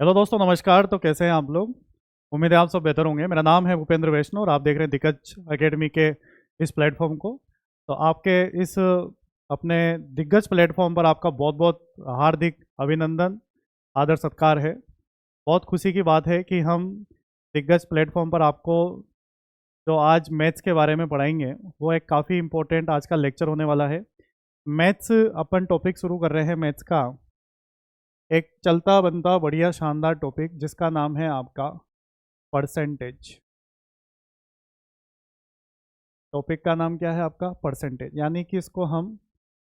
Hello दोस्तों, नमस्कार। तो कैसे हैं आप लोग? उम्मीद है आप सब बेहतर होंगे। मेरा नाम है भूपेंद्र वैष्णव और आप देख रहे हैं दिग्गज एकेडमी के इस प्लेटफॉर्म को। तो आपके इस अपने दिग्गज प्लेटफॉर्म पर आपका बहुत बहुत हार्दिक अभिनंदन, आदर सत्कार है। बहुत खुशी की बात है कि हम दिग्गज प्लेटफॉर्म पर आपको जो आज मैथ्स के बारे में पढ़ाएंगे वो एक काफ़ी इम्पोर्टेंट आज का लेक्चर होने वाला है। मैथ्स अपन टॉपिक शुरू कर रहे हैं मैथ्स का, एक चलता बनता बढ़िया शानदार टॉपिक जिसका नाम है आपका परसेंटेज। टॉपिक का नाम क्या है आपका? परसेंटेज। यानी कि इसको हम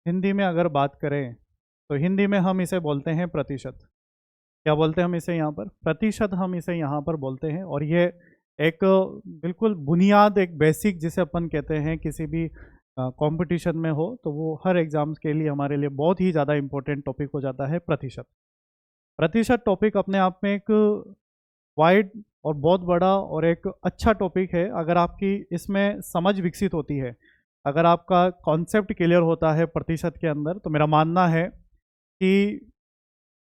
हिंदी में अगर बात करें तो हिंदी में हम इसे बोलते हैं प्रतिशत। क्या बोलते हैं हम इसे? यहाँ पर प्रतिशत हम इसे यहाँ पर बोलते हैं। और ये एक बिल्कुल बुनियाद, एक बेसिक जिसे अपन कहते हैं किसी भी कंपटीशन में हो तो वो हर एग्जाम्स के लिए हमारे लिए बहुत ही ज़्यादा इंपॉर्टेंट टॉपिक हो जाता है प्रतिशत। प्रतिशत टॉपिक अपने आप में एक वाइड और बहुत बड़ा और एक अच्छा टॉपिक है। अगर आपकी इसमें समझ विकसित होती है, अगर आपका कॉन्सेप्ट क्लियर होता है प्रतिशत के अंदर, तो मेरा मानना है कि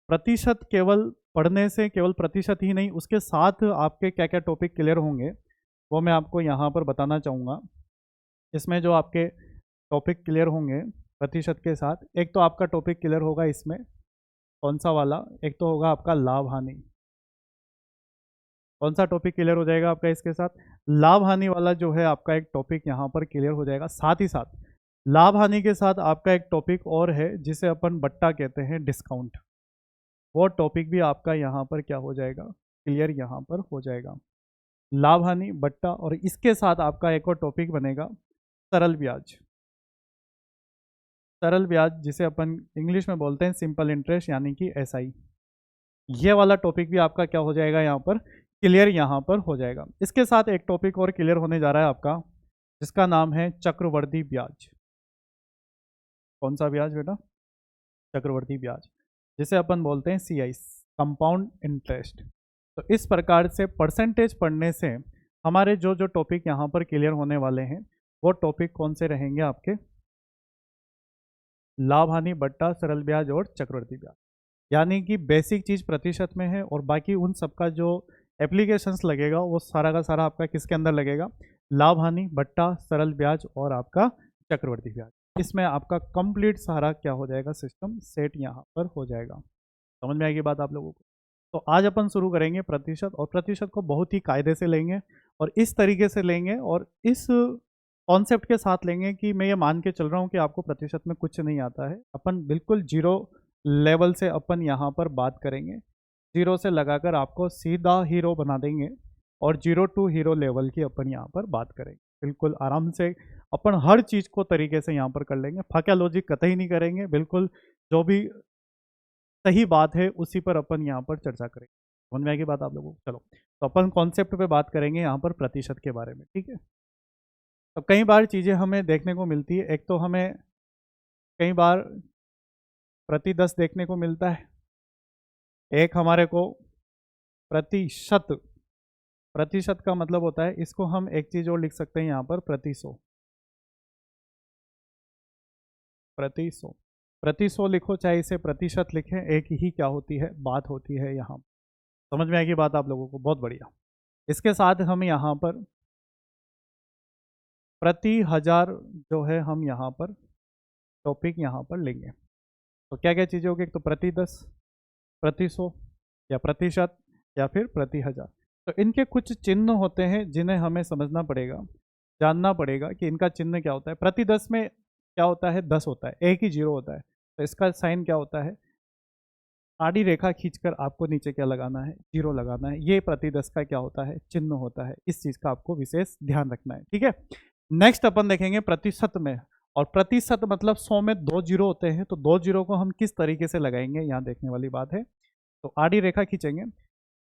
प्रतिशत केवल पढ़ने से केवल प्रतिशत ही नहीं, उसके साथ आपके क्या क्या टॉपिक क्लियर होंगे वो मैं आपको यहाँ पर बताना चाहूँगा। इसमें जो आपके टॉपिक क्लियर होंगे प्रतिशत के साथ, एक तो आपका टॉपिक क्लियर होगा इसमें, कौन सा वाला? एक तो होगा आपका लाभ हानि। कौन सा टॉपिक क्लियर हो जाएगा आपका इसके साथ? लाभ हानि वाला जो है आपका एक टॉपिक यहाँ पर क्लियर हो जाएगा। साथ ही साथ लाभ हानि के साथ आपका एक टॉपिक और है जिसे अपन बट्टा कहते हैं, डिस्काउंट। वो टॉपिक भी आपका यहाँ पर क्या हो जाएगा? क्लियर यहाँ पर हो जाएगा। लाभ हानि, बट्टा, और इसके साथ आपका एक और टॉपिक बनेगा सरल ब्याज। सरल ब्याज जिसे अपन इंग्लिश में बोलते हैं सिंपल इंटरेस्ट, यानी कि एसआई। ये वाला टॉपिक भी आपका क्या हो जाएगा यहाँ पर? क्लियर यहाँ पर हो जाएगा। इसके साथ एक टॉपिक और क्लियर होने जा रहा है आपका, जिसका नाम है चक्रवर्ती ब्याज। कौन सा ब्याज बेटा? चक्रवर्ती ब्याज, जिसे अपन बोलते हैं सीआई, कंपाउंड इंटरेस्ट। तो इस प्रकार से परसेंटेज पढ़ने से हमारे जो जो टॉपिक यहाँ पर क्लियर होने वाले हैं वो टॉपिक कौन से रहेंगे आपके? लाभ हानि, बट्टा, सरल ब्याज और चक्रवर्ती ब्याज। यानी कि बेसिक चीज़ प्रतिशत में है और बाकी उन सबका जो एप्लीकेशंस लगेगा वो सारा का सारा आपका किसके अंदर लगेगा? लाभ हानि, बट्टा, सरल ब्याज और आपका चक्रवर्ती ब्याज। इसमें आपका कंप्लीट सारा क्या हो जाएगा? सिस्टम सेट यहाँ पर हो जाएगा। समझ में आएगी बात आप लोगों को? तो आज अपन शुरू करेंगे प्रतिशत, और प्रतिशत को बहुत ही कायदे से लेंगे और इस तरीके से लेंगे और इस कॉन्सेप्ट के साथ लेंगे कि मैं ये मान के चल रहा हूँ कि आपको प्रतिशत में कुछ नहीं आता है। अपन बिल्कुल जीरो लेवल से अपन यहाँ पर बात करेंगे, जीरो से लगाकर आपको सीधा हीरो बना देंगे और जीरो टू हीरो लेवल की अपन यहाँ पर बात करेंगे। बिल्कुल आराम से अपन हर चीज़ को तरीके से यहाँ पर कर लेंगे, फाका लॉजिक कतई नहीं करेंगे। बिल्कुल जो भी सही बात है उसी पर अपन यहाँ पर चर्चा करेंगे। समझ में आएगी बात आप लोगों को? चलो, तो अपन कॉन्सेप्ट पे बात करेंगे यहाँ पर प्रतिशत के बारे में, ठीक है? तो कई बार चीज़ें हमें देखने को मिलती है। एक तो हमें कई बार प्रति 10 देखने को मिलता है, एक हमारे को प्रतिशत। प्रतिशत का मतलब होता है, इसको हम एक चीज़ और लिख सकते हैं यहाँ पर, प्रति सौ। प्रति सौ, प्रति सौ लिखो चाहे इसे प्रतिशत लिखें, एक ही क्या होती है? बात होती है यहाँ। समझ में आएगी बात आप लोगों को? बहुत बढ़िया। इसके साथ हम यहाँ पर प्रति हजार जो है हम यहाँ पर टॉपिक यहाँ पर लेंगे। तो क्या क्या चीज़ें होगी? एक तो प्रति 10, प्रति 100 या प्रतिशत या फिर प्रति हजार। तो इनके कुछ चिन्ह होते हैं जिन्हें हमें समझना पड़ेगा, जानना पड़ेगा कि इनका चिन्ह क्या होता है। प्रति 10 में क्या होता है? 10 होता है, एक ही जीरो होता है। तो इसका साइन क्या होता है? आड़ी रेखा खींचकर आपको नीचे क्या लगाना है? जीरो लगाना है। ये प्रति 10 का क्या होता है? चिन्ह होता है। इस चीज़ का आपको विशेष ध्यान रखना है, ठीक है? नेक्स्ट अपन देखेंगे प्रतिशत में, और प्रतिशत मतलब 100 में 2 जीरो होते हैं, तो 2 जीरो को हम किस तरीके से लगाएंगे यहाँ देखने वाली बात है। तो आड़ी रेखा खींचेंगे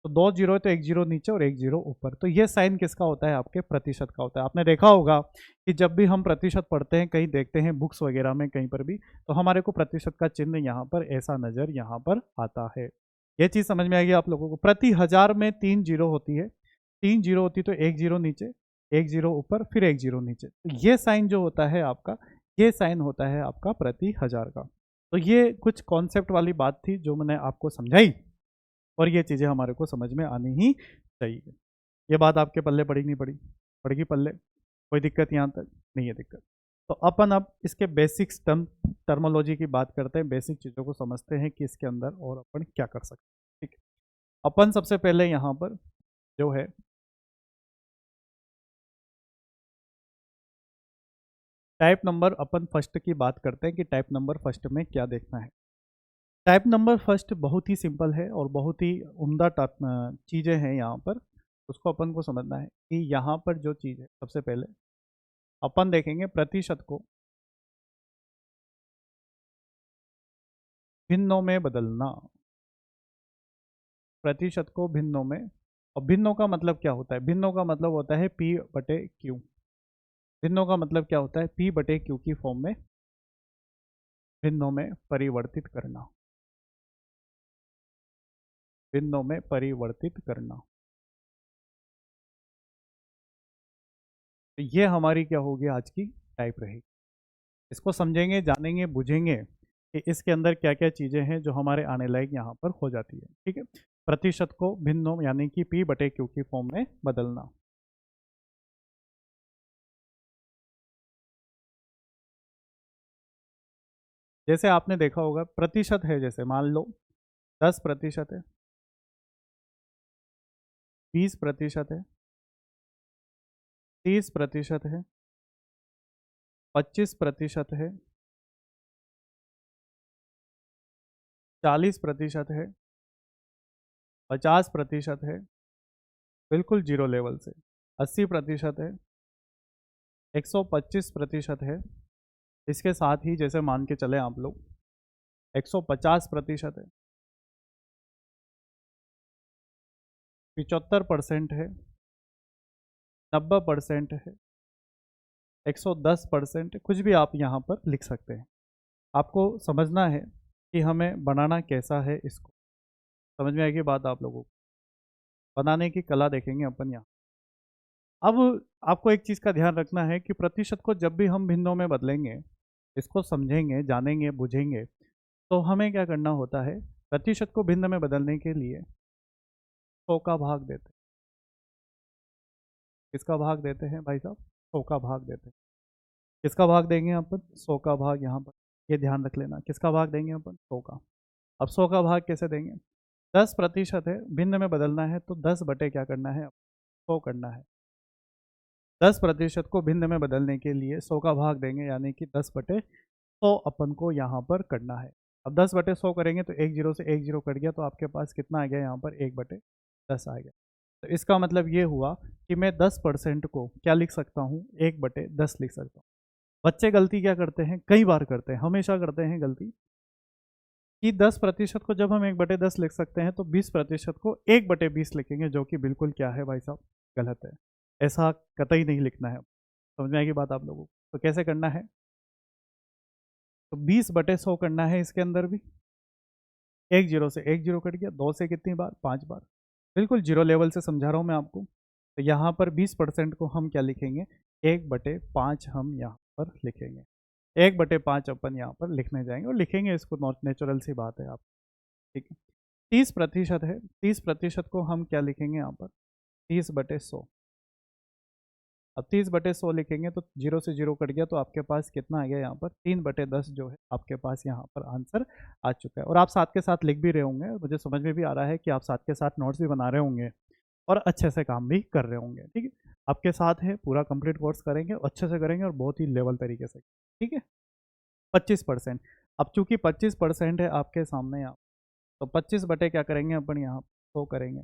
तो 2 जीरो है तो 1 जीरो नीचे और 1 जीरो ऊपर। तो ये साइन किसका होता है? आपके प्रतिशत का होता है। आपने देखा होगा कि जब भी हम प्रतिशत पढ़ते हैं, कहीं देखते हैं बुक्स वगैरह में कहीं पर भी, तो हमारे को प्रतिशत का चिन्ह यहाँ पर ऐसा नज़र यहाँ पर आता है। ये चीज़ समझ में आएगी आप लोगों को? प्रति हजार में 3 जीरो होती है, 3 जीरो होती तो 1 जीरो नीचे, 1 जीरो ऊपर, फिर 1 जीरो नीचे। तो ये साइन जो होता है आपका, ये साइन होता है आपका प्रति हजार का। तो ये कुछ कॉन्सेप्ट वाली बात थी जो मैंने आपको समझाई। और ये चीज़ें हमारे को समझ में आनी ही चाहिए। ये बात आपके पल्ले पड़ी नहीं पड़ी? पड़ेगी पल्ले? कोई दिक्कत यहाँ तक? नहीं है दिक्कत। तो अपन अब इसके बेसिक्स टर्मोलॉजी की बात करते हैं, बेसिक चीज़ों को समझते हैं कि इसके अंदर और अपन क्या कर सकते हैं। ठीक है, अपन सबसे पहले यहाँ पर जो है टाइप नंबर अपन फर्स्ट की बात करते हैं कि टाइप नंबर फर्स्ट में क्या देखना है। टाइप नंबर फर्स्ट बहुत ही सिंपल है और बहुत ही उम्दा चीज़ें हैं यहाँ पर, उसको अपन को समझना है कि यहाँ पर जो चीज़ है सबसे पहले अपन देखेंगे प्रतिशत को भिन्नों में बदलना। प्रतिशत को भिन्नों में, और भिन्नों का मतलब क्या होता है? भिन्नों का मतलब होता है पी बटे क्यू। भिन्नों का मतलब क्या होता है? पी बटे क्यू की फॉर्म में भिन्नों में परिवर्तित करना। भिन्नों में परिवर्तित करना, तो ये हमारी क्या होगी आज की टाइप रहेगी। इसको समझेंगे, जानेंगे, बुझेंगे कि इसके अंदर क्या क्या चीज़ें हैं जो हमारे आने लायक यहाँ पर हो जाती है। ठीक है, प्रतिशत को भिन्नों यानी कि पी बटे क्यू की फॉर्म में बदलना। जैसे आपने देखा होगा प्रतिशत है, जैसे मान लो 10% है, 20% है, 30% है, 25% है, 40% है, 50% है, बिल्कुल जीरो लेवल से 80% है, 125% है, इसके साथ ही जैसे मान के चले आप लोग 150% है, 75% है, 90% है, 110% कुछ भी आप यहाँ पर लिख सकते हैं। आपको समझना है कि हमें बनाना कैसा है, इसको समझ में आएगी बात आप लोगों को। बनाने की कला देखेंगे अपन यहाँ। अब आपको एक चीज़ का ध्यान रखना है कि प्रतिशत को जब भी हम भिन्नों में बदलेंगे, इसको समझेंगे, जानेंगे, बुझेंगे, तो हमें क्या करना होता है? प्रतिशत को भिन्न में बदलने के लिए 100 का भाग देते हैं। किसका भाग देते हैं भाई साहब? 100 का भाग देते हैं। किसका भाग देंगे अपन? 100 का भाग। यहाँ पर ये ध्यान रख लेना, किसका भाग देंगे अपन? 100 का। अब 100 का भाग कैसे देंगे? 10% है, भिन्न में बदलना है तो 10 बटे क्या करना है? 100 करना है। 10% को भिन्न में बदलने के लिए 100 का भाग देंगे, यानी कि 10/100 अपन को यहाँ पर करना है। अब 10/100 करेंगे तो एक जीरो से एक जीरो कट गया, तो आपके पास कितना आ गया यहाँ पर? 1/10 आ गया। तो इसका मतलब ये हुआ कि मैं 10% को क्या लिख सकता हूँ? 1/10 लिख सकता हूँ। बच्चे गलती क्या करते हैं? कई बार करते हैं, हमेशा करते हैं गलती, कि 10% को जब हम 1/10 लिख सकते हैं तो 20% को 1/20 लिखेंगे, जो कि बिल्कुल क्या है भाई साहब? गलत है। ऐसा कतई नहीं लिखना है। समझ में आएगी बात आप लोगों को? तो कैसे करना है? तो 20/100 करना है इसके अंदर भी। एक जीरो से एक जीरो कट गया, दो से कितनी बार? 5 बार। बिल्कुल जीरो लेवल से समझा रहा हूँ मैं आपको। तो यहाँ पर 20% को हम क्या लिखेंगे? 1/5 हम यहाँ पर लिखेंगे। 1/5 अपन यहाँ पर लिखने जाएंगे और लिखेंगे इसको, नॉट नेचुरल सी बात है आप। ठीक है, 30% है, 30% को हम क्या लिखेंगे यहाँ पर? 30/100। अब 30/100 लिखेंगे तो जीरो से जीरो कट गया, तो आपके पास कितना आ गया यहाँ पर? 3/10 जो है आपके पास यहाँ पर आंसर आ चुका है। और आप साथ के साथ लिख भी रहे होंगे, मुझे समझ में भी आ रहा है कि आप साथ के साथ नोट्स भी बना रहे होंगे और अच्छे से काम भी कर रहे होंगे। ठीक है, आपके साथ है, पूरा कंप्लीट कोर्स करेंगे, अच्छे से करेंगे और बहुत ही लेवल तरीके से। ठीक है, 25%। अब चूंकि 25% है आपके सामने यहाँ, तो 25 बटे क्या करेंगे अपन यहाँ? 100 करेंगे।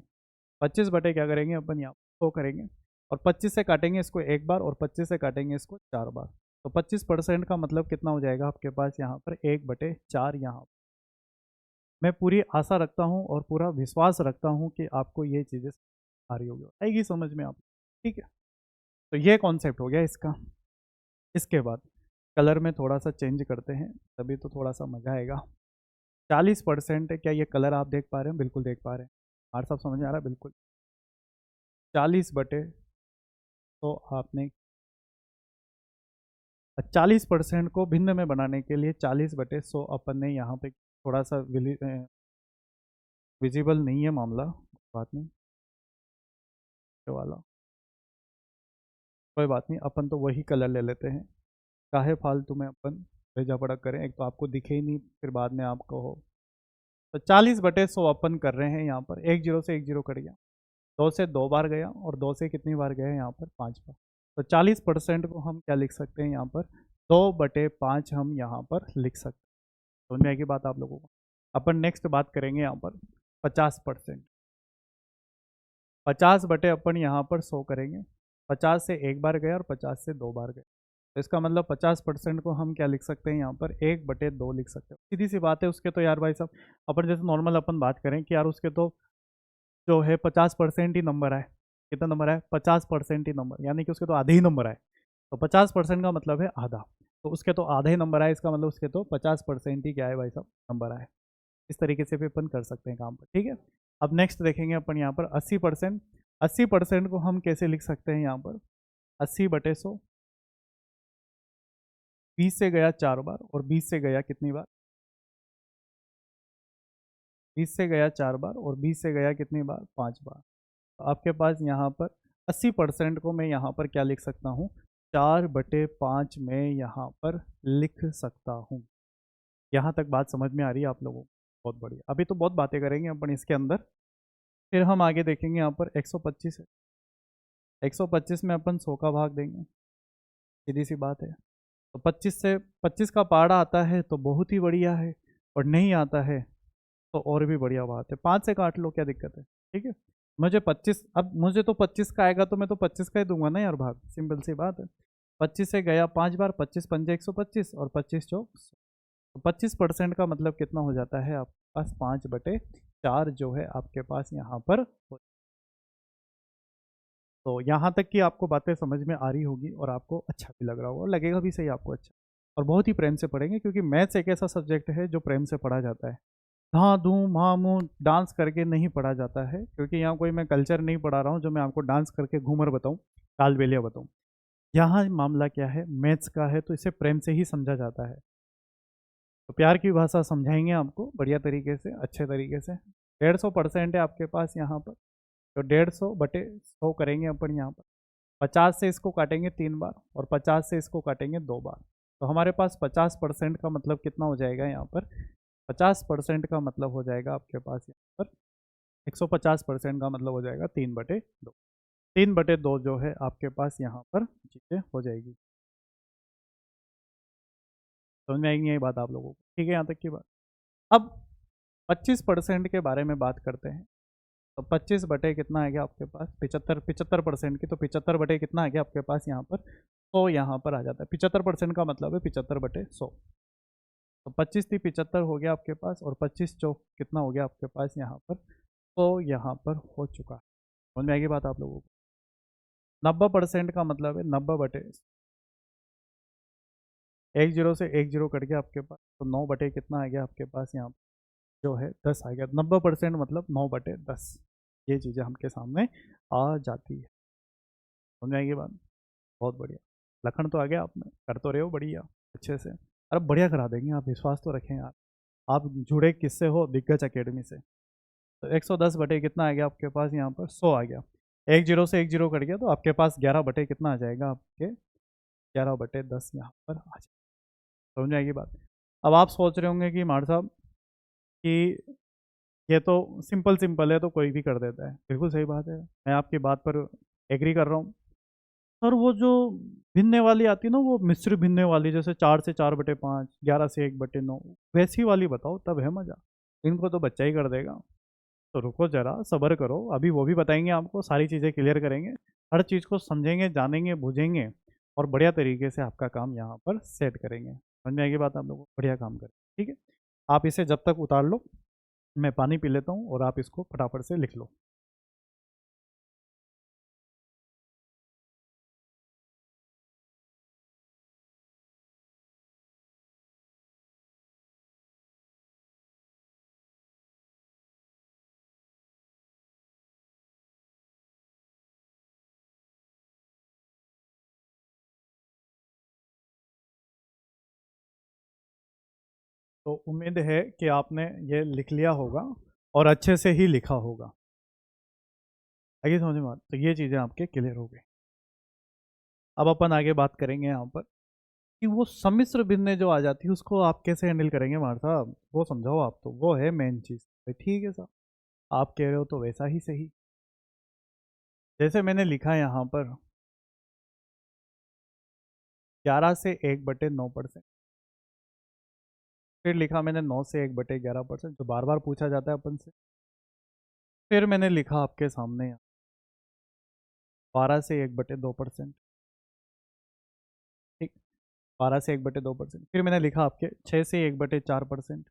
25 बटे क्या करेंगे अपन यहाँ? 100 करेंगे। और 25 से काटेंगे इसको एक बार, और 25 से काटेंगे इसको 4 बार। तो 25% का मतलब कितना हो जाएगा आपके पास यहाँ पर? 1/4 यहाँ। मैं पूरी आशा रखता हूँ और पूरा विश्वास रखता हूँ कि आपको ये चीज़ें आ रही होगी, आएगी समझ में आप। ठीक है, तो ये कॉन्सेप्ट हो गया इसका। इसके बाद कलर में थोड़ा सा चेंज करते हैं, तभी तो थोड़ा सा मज़ा आएगा। 40% है, क्या ये कलर आप देख पा रहे हैं? बिल्कुल देख पा रहे हैं। आर साहब समझ में आ रहा है? बिल्कुल। 40 बटे, तो आपने 40% को भिन्न में बनाने के लिए 40/100 अपन ने यहाँ पे थोड़ा सा विजिबल नहीं है मामला, बात नहीं, ये वाला कोई बात नहीं, अपन तो वही कलर ले लेते हैं। काहे फालतू में अपन भेजा पड़ा करें, एक तो आपको दिखे ही नहीं, फिर बाद में आप कहो। तो 40/100 अपन कर रहे हैं यहाँ पर, एक जीरो से एक जीरो कट गया, 2 से 2 बार गया, और 2 से कितनी बार गया यहाँ पर, 5 बार। तो 40% को हम क्या लिख सकते हैं यहाँ पर, 2/5 हम यहाँ पर लिख सकते हैं। समझ में आएगी बात आप लोगों को। अपन नेक्स्ट बात करेंगे यहाँ पर 50%। 50 बटे अपन यहाँ पर 100 करेंगे, 50 से एक बार गया और 50 से 2 बार गया। तो इसका मतलब 50% को हम क्या लिख सकते हैं यहाँ पर, 1/2 लिख सकते हैं। सीधी सी बात है उसके तो यार भाई साहब, अपन जैसे नॉर्मल अपन बात करें कि यार उसके तो जो है 50% ही नंबर आए। कितना नंबर आए, 50% ही नंबर, यानी कि उसके तो आधे ही नंबर आए। तो 50% का मतलब है आधा, तो उसके तो आधे ही नंबर आए, इसका मतलब उसके तो 50% ही क्या है भाई साहब, नंबर आए। इस तरीके से भी अपन कर सकते हैं काम पर, ठीक है। अब नेक्स्ट देखेंगे अपन यहाँ पर 80%। 80% को हम कैसे लिख सकते हैं यहाँ पर, 80/100, 20 से गया 4 बार, और 20 से गया कितनी बार, 20 से गया 4 बार, और 20 से गया कितनी बार, 5 बार। तो आपके पास यहाँ पर 80% को मैं यहाँ पर क्या लिख सकता हूँ, 4/5 में यहाँ पर लिख सकता हूँ। यहाँ तक बात समझ में आ रही है आप लोगों को, बहुत बढ़िया। अभी तो बहुत बातें करेंगे अपन इसके अंदर, फिर हम आगे देखेंगे यहाँ पर 125 है। 125 में अपन 100 का भाग देंगे, सीधी सी बात है। तो 25 से 25 का पारा आता है तो बहुत ही बढ़िया है, और नहीं आता है तो और भी बढ़िया बात है, 5 से काट लो, क्या दिक्कत है, ठीक है। मुझे 25, अब मुझे तो 25 का आएगा तो मैं तो 25 का ही दूंगा ना यार भाग, सिंपल सी बात है। 25 से गया 5 बार, 25 पंजे 125, और 25 चौक 100। तो 25% का मतलब कितना हो जाता है आपके पास, 5/4 जो है आपके पास यहाँ पर। तो यहाँ तक कि आपको बातें समझ में आ रही होगी, और आपको अच्छा भी लग रहा होगा, और लगेगा भी सही आपको अच्छा, और बहुत ही प्रेम से पढ़ेंगे, क्योंकि मैथ्स एक ऐसा सब्जेक्ट है जो प्रेम से पढ़ा जाता है। हाँ धूम हाँ मुँह डांस करके नहीं पढ़ा जाता है, क्योंकि यहाँ कोई मैं कल्चर नहीं पढ़ा रहा हूँ जो मैं आपको डांस करके घूमर बताऊँ, कालबेलिया बताऊँ। यहाँ मामला क्या है, मैथ्स का है, तो इसे प्रेम से ही समझा जाता है। तो प्यार की भाषा समझाएंगे आपको बढ़िया तरीके से, अच्छे तरीके से। 150% है आपके पास यहाँ पर, तो 150/100 करेंगे अपन यहाँ पर। 50 से इसको काटेंगे 3 बार, और 50 से इसको काटेंगे 2 बार। तो हमारे पास 50% का मतलब कितना हो जाएगा यहाँ पर, 50% का मतलब हो जाएगा आपके पास यहाँ पर, 150% का मतलब हो जाएगा 3/2। 3/2 जो है आपके पास यहाँ पर चीज़ें हो जाएगी। समझ में आएंगी ये बात आप लोगों को, ठीक है, यहाँ तक की बात। अब 25% के बारे में बात करते हैं। तो 25 बटे कितना आ गया आपके पास, 75% की, तो 75 बटे कितना आ गया आपके पास यहाँ पर, 100 यहाँ पर आ जाता है। 75% का मतलब है 75/100। तो 25 थी 75 हो गया आपके पास, और 25 चौक कितना हो गया आपके पास यहाँ पर, 100 यहाँ पर हो चुका है। समझ में आएगी बात आप लोगों को। 90% का मतलब है 90/, एक जीरो से एक जीरो कट गया आपके पास, तो 9 बटे कितना आ गया आपके पास यहाँ जो है 10 आ गया। 90% मतलब 9/10, ये चीज़ें हमके सामने आ जाती है। समझ में आएगी बात, बहुत बढ़िया। लखन तो आ गया, आप में कर तो रहे हो बढ़िया अच्छे से, अरे बढ़िया करा देंगे, आप विश्वास तो रखें यार। आप जुड़े किससे हो, दिग्गज एकेडमी से। तो 110 बटे कितना आ गया आपके पास यहाँ पर, 100 आ गया। एक जीरो से एक जीरो कट गया, तो आपके पास 11 बटे कितना आ जाएगा आपके, 11/10 यहाँ पर आ जाएगा। समझ में आएगी बात। अब आप सोच रहे होंगे कि मार साहब कि ये तो सिंपल सिंपल है, तो कोई भी कर देता है। बिल्कुल सही बात है, मैं आपकी बात पर एग्री कर रहा हूँ। और वो जो भिन्ने वाली आती है ना, वो मिश्र भिन्ने वाली, जैसे 4 से 4/5, 11 से 1/9, वैसी वाली बताओ, तब है मज़ा। इनको तो बच्चा ही कर देगा। तो रुको जरा, सब्र करो, अभी वो भी बताएंगे आपको, सारी चीज़ें क्लियर करेंगे, हर चीज़ को समझेंगे, जानेंगे, बूझेंगे, और बढ़िया तरीके से आपका काम यहाँ पर सेट करेंगे। समझ में आएगी बात आप लोगों को, बढ़िया काम करें, ठीक है। आप इसे जब तक उतार लो, मैं पानी पी लेता हूँ, और आप इसको फटाफट से लिख लो। तो उम्मीद है कि आपने ये लिख लिया होगा, और अच्छे से ही लिखा होगा। आगे समझ में बात? तो ये चीज़ें आपके क्लियर हो गई। अब अपन आगे बात करेंगे यहाँ पर कि वो सम्मिश्र भिन्नें जो आ जाती है उसको आप कैसे हैंडल करेंगे मार साहब, वो समझाओ आप, तो वो है मेन चीज़। भाई ठीक है साहब, आप कह रहे हो तो वैसा ही सही। जैसे मैंने लिखा यहाँ पर 11 से 1/9%, फिर लिखा मैंने 9 से 1/11%, जो बार बार पूछा जाता है अपन से। फिर मैंने लिखा आपके सामने 12 से 1/2%, ठीक, 12 से 1/2%। फिर मैंने लिखा आपके 6 से 1/4%,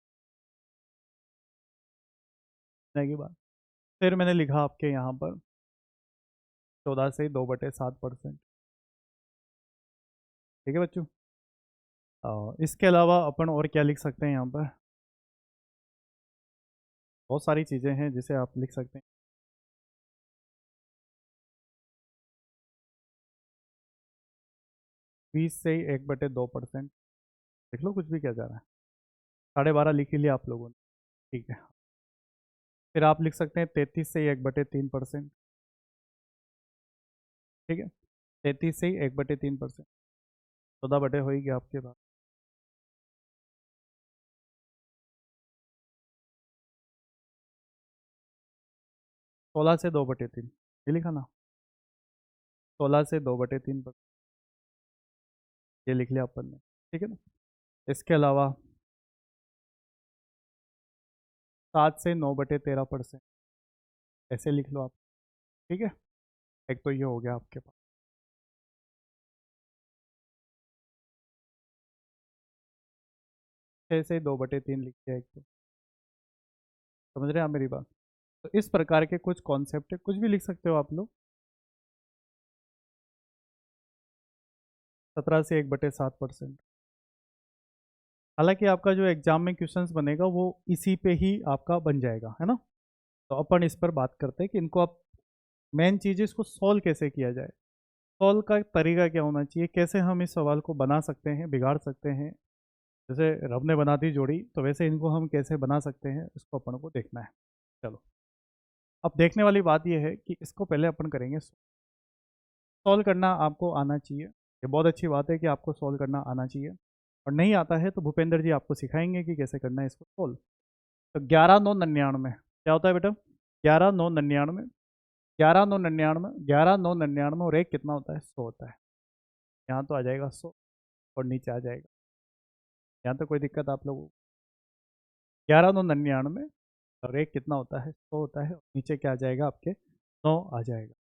की बात। फिर मैंने लिखा आपके यहाँ पर 14 से 2/7%। ठीक है बच्चों। इसके अलावा अपन और क्या लिख सकते हैं यहाँ पर? बहुत सारी चीज़ें हैं जिसे आप लिख सकते हैं। 20 से 1/2%, देख लो कुछ भी क्या जा रहा है। 12.5 लिख ही लिया आप लोगों ने, ठीक है। फिर आप लिख सकते हैं 33 से 1/3%, ठीक है। 33 से 1/3%, 14 बटे हो ही गया आपके पास। 16 से 2/3, ये लिखा ना, 16 से 2/3%, ये लिख लिया अपन ने, ठीक है ना। इसके अलावा 7 से 9/13%, ऐसे लिख लो आप, ठीक है। एक तो ये हो गया आपके पास। 6 से 2/3 लिख दिया एक तो, समझ रहे हैं आप मेरी बात? तो इस प्रकार के कुछ कॉन्सेप्ट है, कुछ भी लिख सकते हो आप लोग। 17 से 1/7%। हालांकि आपका जो एग्जाम में क्वेश्चंस बनेगा वो इसी पे ही आपका बन जाएगा, है ना। तो अपन इस पर बात करते हैं कि इनको आप, मेन चीज़ इसको सॉल्व कैसे किया जाए। सॉल्व का तरीका क्या होना चाहिए, कैसे हम इस सवाल को बना सकते हैं, बिगाड़ सकते हैं। जैसे रब ने बना दी जोड़ी, तो वैसे इनको हम कैसे बना सकते हैं, इसको अपन को देखना है। चलो, अब देखने वाली बात यह है कि इसको पहले अपन करेंगे सॉल्व करना आपको आना चाहिए। ये बहुत अच्छी बात है कि आपको सॉल्व करना आना चाहिए, और नहीं आता है तो भूपेंद्र जी आपको सिखाएंगे कि कैसे करना है इसको सॉल्व। तो 11/9/99 क्या होता है बेटा? 11/9/99, 11/9/99, 11/9/99 और एक कितना होता है? 100 होता है। यहाँ तो आ जाएगा 100 और नीचे आ जाएगा, यहाँ तो कोई दिक्कत आप लोगों को? 11/9/99 और एक कितना होता है? 100 होता है, और नीचे क्या आ जाएगा आपके? 9 आ जाएगा।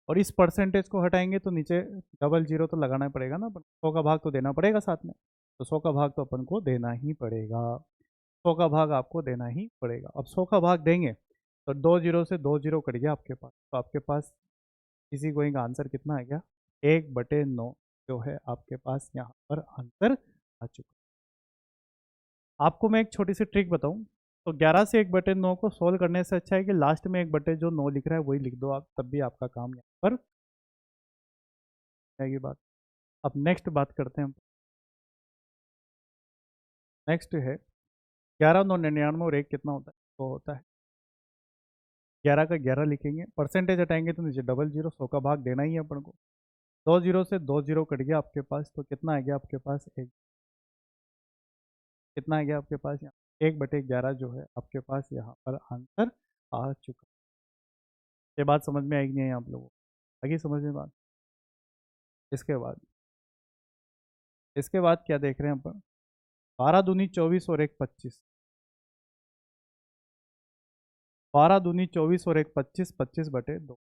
और इस परसेंटेज को हटाएंगे तो नीचे डबल जीरो तो लगाना ही पड़ेगा ना, अपन 100 का भाग तो देना पड़ेगा साथ में। तो 100 का भाग तो अपन को देना ही पड़ेगा, 100 का भाग आपको देना ही पड़ेगा। अब 100 का भाग देंगे तो 2 जीरो से 2 जीरो कट गया आपके पास, तो आपके पास इसी गोइंग का आंसर कितना आ गया? 1/9 जो है आपके पास यहाँ पर आंसर आ चुका। आपको मैं एक छोटी सी ट्रिक बताऊं, तो 11 से 1/9 को सोल्व करने से अच्छा है कि लास्ट में 1/9 लिख रहा है वही लिख दो आप, तब भी आपका काम यहाँ पर है। ये बात। अब नेक्स्ट बात करते हैं हम। नेक्स्ट है 11/9/99 और एक कितना होता है? 100 होता है। 11 का 11 लिखेंगे, परसेंटेज हटाएंगे तो नीचे डबल जीरो, 100 का भाग देना ही है अपन को। 2 जीरो से 2 जीरो कट गया आपके पास, तो कितना आ गया आपके पास? एक। कितना आ गया आपके पास यहाँ? 1/11 जो है आपके पास यहाँ पर आंसर आ चुका। ये बात समझ में आएगी नहीं है आप लोगों को? आगे समझ में बात। इसके बाद, क्या देख रहे हैं अपन? 12 दूनी 24 और एक 25। 12 दूनी 24 और एक 25, 25/2।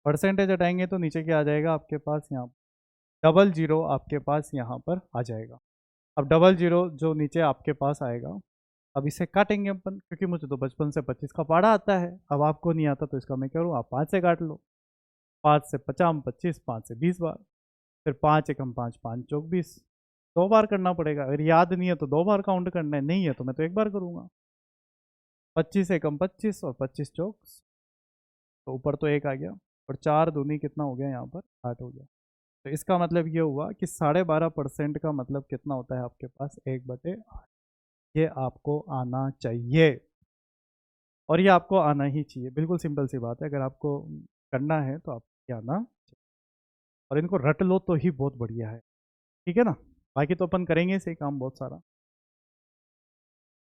परसेंटेज हटाएंगे तो नीचे क्या आ जाएगा आपके पास? यहाँ डबल जीरो आपके पास यहाँ पर आ जाएगा। अब डबल जीरो जो नीचे आपके पास आएगा, अब इसे काटेंगे अपन, क्योंकि मुझे तो बचपन से 25 का पढ़ा आता है। अब आपको नहीं आता तो इसका मैं करूँ, आप 5 से काट लो। 5 से 50 25, 5 से 20 बार, फिर 5 एकम 5, 5 चौक 20। 2 बार करना पड़ेगा, अगर याद नहीं है तो 2 बार काउंट करना है, नहीं है तो मैं तो एक बार करूँगा। 25 एकम 25 और 25 चौक, तो ऊपर तो एक आ गया, और 4 दूनी कितना हो गया यहाँ पर? 8 हो गया। तो इसका मतलब ये हुआ कि 12.5% का मतलब कितना होता है आपके पास? 1/8। ये आपको आना चाहिए। और ये आपको आना ही चाहिए, बिल्कुल सिंपल सी बात है। अगर आपको करना है तो आपको आना चाहिए, और इनको रट लो तो ही बहुत बढ़िया है, ठीक है ना। बाकी तो अपन करेंगे इसे काम बहुत सारा।